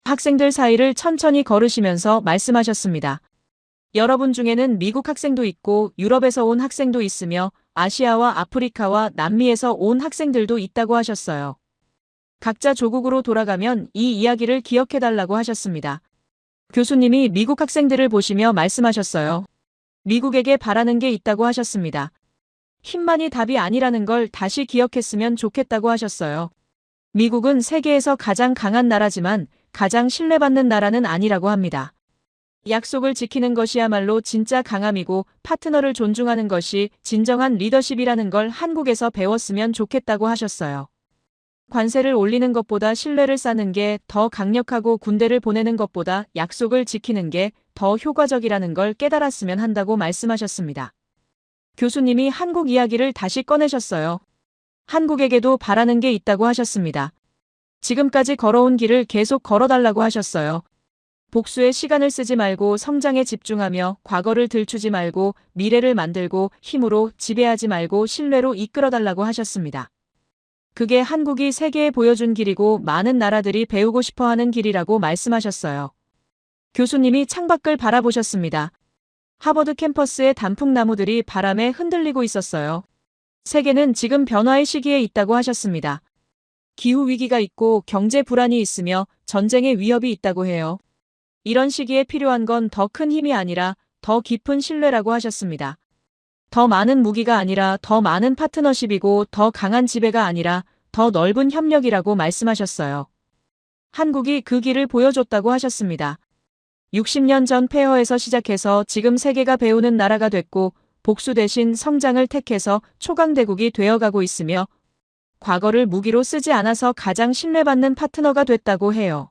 학생들 사이를 천천히 걸으시면서 말씀하셨습니다. 여러분 중에는 미국 학생도 있고 유럽에서 온 학생도 있으며 아시아와 아프리카와 남미에서 온 학생들도 있다고 하셨어요. 각자 조국으로 돌아가면 이 이야기를 기억해달라고 하셨습니다. 교수님이 미국 학생들을 보시며 말씀하셨어요. 미국에게 바라는 게 있다고 하셨습니다. 힘만이 답이 아니라는 걸 다시 기억했으면 좋겠다고 하셨어요. 미국은 세계에서 가장 강한 나라지만 가장 신뢰받는 나라는 아니라고 합니다. 약속을 지키는 것이야말로 진짜 강함이고 파트너를 존중하는 것이 진정한 리더십이라는 걸 한국에서 배웠으면 좋겠다고 하셨어요. 관세를 올리는 것보다 신뢰를 쌓는 게 더 강력하고 군대를 보내는 것보다 약속을 지키는 게 더 효과적이라는 걸 깨달았으면 한다고 말씀하셨습니다. 교수님이 한국 이야기를 다시 꺼내셨어요. 한국에게도 바라는 게 있다고 하셨습니다. 지금까지 걸어온 길을 계속 걸어달라고 하셨어요. 복수에 시간을 쓰지 말고 성장에 집중하며 과거를 들추지 말고 미래를 만들고 힘으로 지배하지 말고 신뢰로 이끌어달라고 하셨습니다. 그게 한국이 세계에 보여준 길이고 많은 나라들이 배우고 싶어하는 길이라고 말씀하셨어요. 교수님이 창밖을 바라보셨습니다. 하버드 캠퍼스의 단풍나무들이 바람에 흔들리고 있었어요. 세계는 지금 변화의 시기에 있다고 하셨습니다. 기후위기가 있고 경제 불안이 있으며 전쟁의 위협이 있다고 해요. 이런 시기에 필요한 건 더 큰 힘이 아니라 더 깊은 신뢰라고 하셨습니다. 더 많은 무기가 아니라 더 많은 파트너십이고 더 강한 지배가 아니라 더 넓은 협력이라고 말씀하셨어요. 한국이 그 길을 보여줬다고 하셨습니다. 60년 전 폐허에서 시작해서 지금 세계가 배우는 나라가 됐고 복수 대신 성장을 택해서 초강대국이 되어가고 있으며 과거를 무기로 쓰지 않아서 가장 신뢰받는 파트너가 됐다고 해요.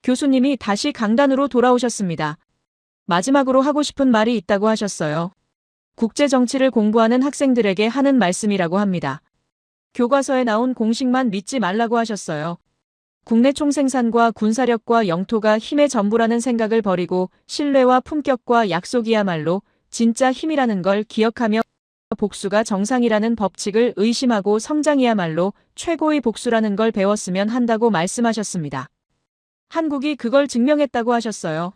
교수님이 다시 강단으로 돌아오셨습니다. 마지막으로 하고 싶은 말이 있다고 하셨어요. 국제 정치를 공부하는 학생들에게 하는 말씀이라고 합니다. 교과서에 나온 공식만 믿지 말라고 하셨어요. 국내 총생산과 군사력과 영토가 힘의 전부라는 생각을 버리고 신뢰와 품격과 약속이야말로 진짜 힘이라는 걸 기억하며 복수가 정상이라는 법칙을 의심하고 성장이야말로 최고의 복수라는 걸 배웠으면 한다고 말씀하셨습니다. 한국이 그걸 증명했다고 하셨어요.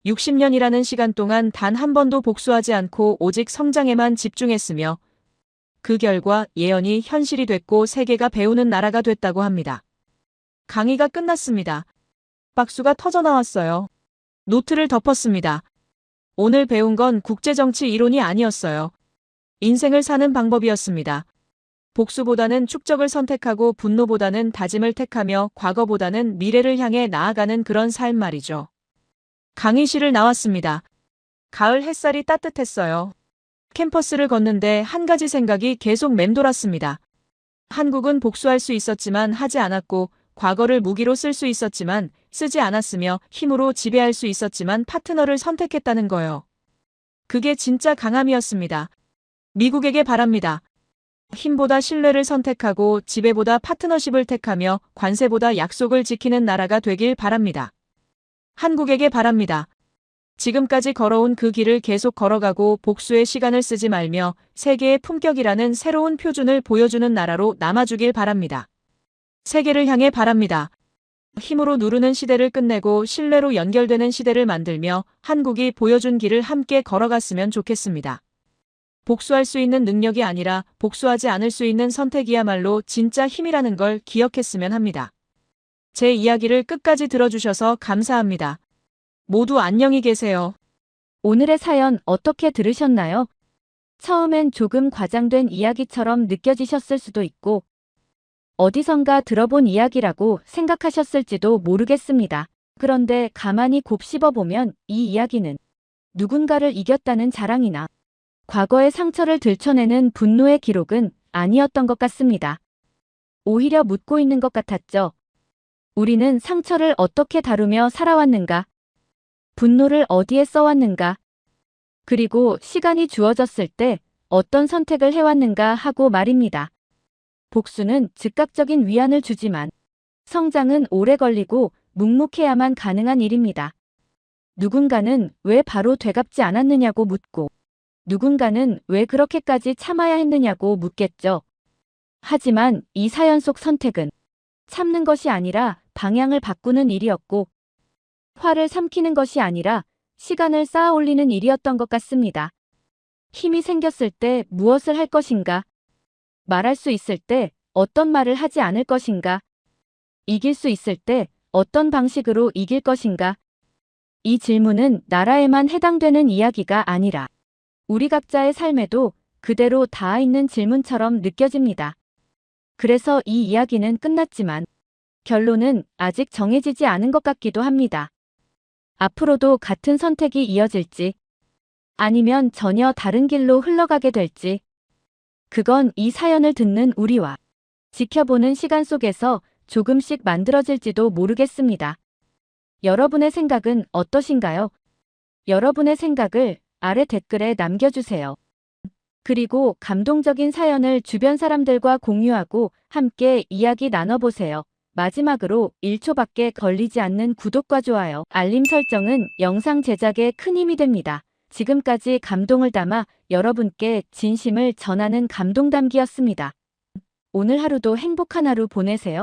60년이라는 시간 동안 단 한 번도 복수하지 않고 오직 성장에만 집중했으며 그 결과 예언이 현실이 됐고 세계가 배우는 나라가 됐다고 합니다. 강의가 끝났습니다. 박수가 터져나왔어요. 노트를 덮었습니다. 오늘 배운 건 국제정치 이론이 아니었어요. 인생을 사는 방법이었습니다. 복수보다는 축적을 선택하고 분노보다는 다짐을 택하며 과거보다는 미래를 향해 나아가는 그런 삶 말이죠. 강의실을 나왔습니다. 가을 햇살이 따뜻했어요. 캠퍼스를 걷는데 한 가지 생각이 계속 맴돌았습니다. 한국은 복수할 수 있었지만 하지 않았고 과거를 무기로 쓸 수 있었지만 쓰지 않았으며 힘으로 지배할 수 있었지만 파트너를 선택했다는 거요. 그게 진짜 강함이었습니다. 미국에게 바랍니다. 힘보다 신뢰를 선택하고 지배보다 파트너십을 택하며 관세보다 약속을 지키는 나라가 되길 바랍니다. 한국에게 바랍니다. 지금까지 걸어온 그 길을 계속 걸어가고 복수의 시간을 쓰지 말며 세계의 품격이라는 새로운 표준을 보여주는 나라로 남아주길 바랍니다. 세계를 향해 바랍니다. 힘으로 누르는 시대를 끝내고 신뢰로 연결되는 시대를 만들며 한국이 보여준 길을 함께 걸어갔으면 좋겠습니다. 복수할 수 있는 능력이 아니라 복수하지 않을 수 있는 선택이야말로 진짜 힘이라는 걸 기억했으면 합니다. 제 이야기를 끝까지 들어주셔서 감사합니다. 모두 안녕히 계세요. 오늘의 사연 어떻게 들으셨나요? 처음엔 조금 과장된 이야기처럼 느껴지셨을 수도 있고 어디선가 들어본 이야기라고 생각하셨을지도 모르겠습니다. 그런데 가만히 곱씹어보면 이 이야기는 누군가를 이겼다는 자랑이나 과거의 상처를 들춰내는 분노의 기록은 아니었던 것 같습니다. 오히려 묻고 있는 것 같았죠. 우리는 상처를 어떻게 다루며 살아왔는가? 분노를 어디에 써왔는가? 그리고 시간이 주어졌을 때 어떤 선택을 해왔는가 하고 말입니다. 복수는 즉각적인 위안을 주지만 성장은 오래 걸리고 묵묵해야만 가능한 일입니다. 누군가는 왜 바로 되갚지 않았느냐고 묻고 누군가는 왜 그렇게까지 참아야 했느냐고 묻겠죠. 하지만 이 사연 속 선택은 참는 것이 아니라 방향을 바꾸는 일이었고 화를 삼키는 것이 아니라 시간을 쌓아 올리는 일이었던 것 같습니다. 힘이 생겼을 때 무엇을 할 것인가? 말할 수 있을 때 어떤 말을 하지 않을 것인가? 이길 수 있을 때 어떤 방식으로 이길 것인가? 이 질문은 나라에만 해당되는 이야기가 아니라 우리 각자의 삶에도 그대로 닿아 있는 질문처럼 느껴집니다. 그래서 이 이야기는 끝났지만 결론은 아직 정해지지 않은 것 같기도 합니다. 앞으로도 같은 선택이 이어질지 아니면 전혀 다른 길로 흘러가게 될지 그건 이 사연을 듣는 우리와 지켜보는 시간 속에서 조금씩 만들어질지도 모르겠습니다. 여러분의 생각은 어떠신가요? 여러분의 생각을 아래 댓글에 남겨주세요. 그리고 감동적인 사연을 주변 사람들과 공유하고 함께 이야기 나눠보세요. 마지막으로 1초밖에 걸리지 않는 구독과 좋아요, 알림 설정은 영상 제작에 큰 힘이 됩니다. 지금까지 감동을 담아 여러분께 진심을 전하는 감동담기였습니다. 오늘 하루도 행복한 하루 보내세요.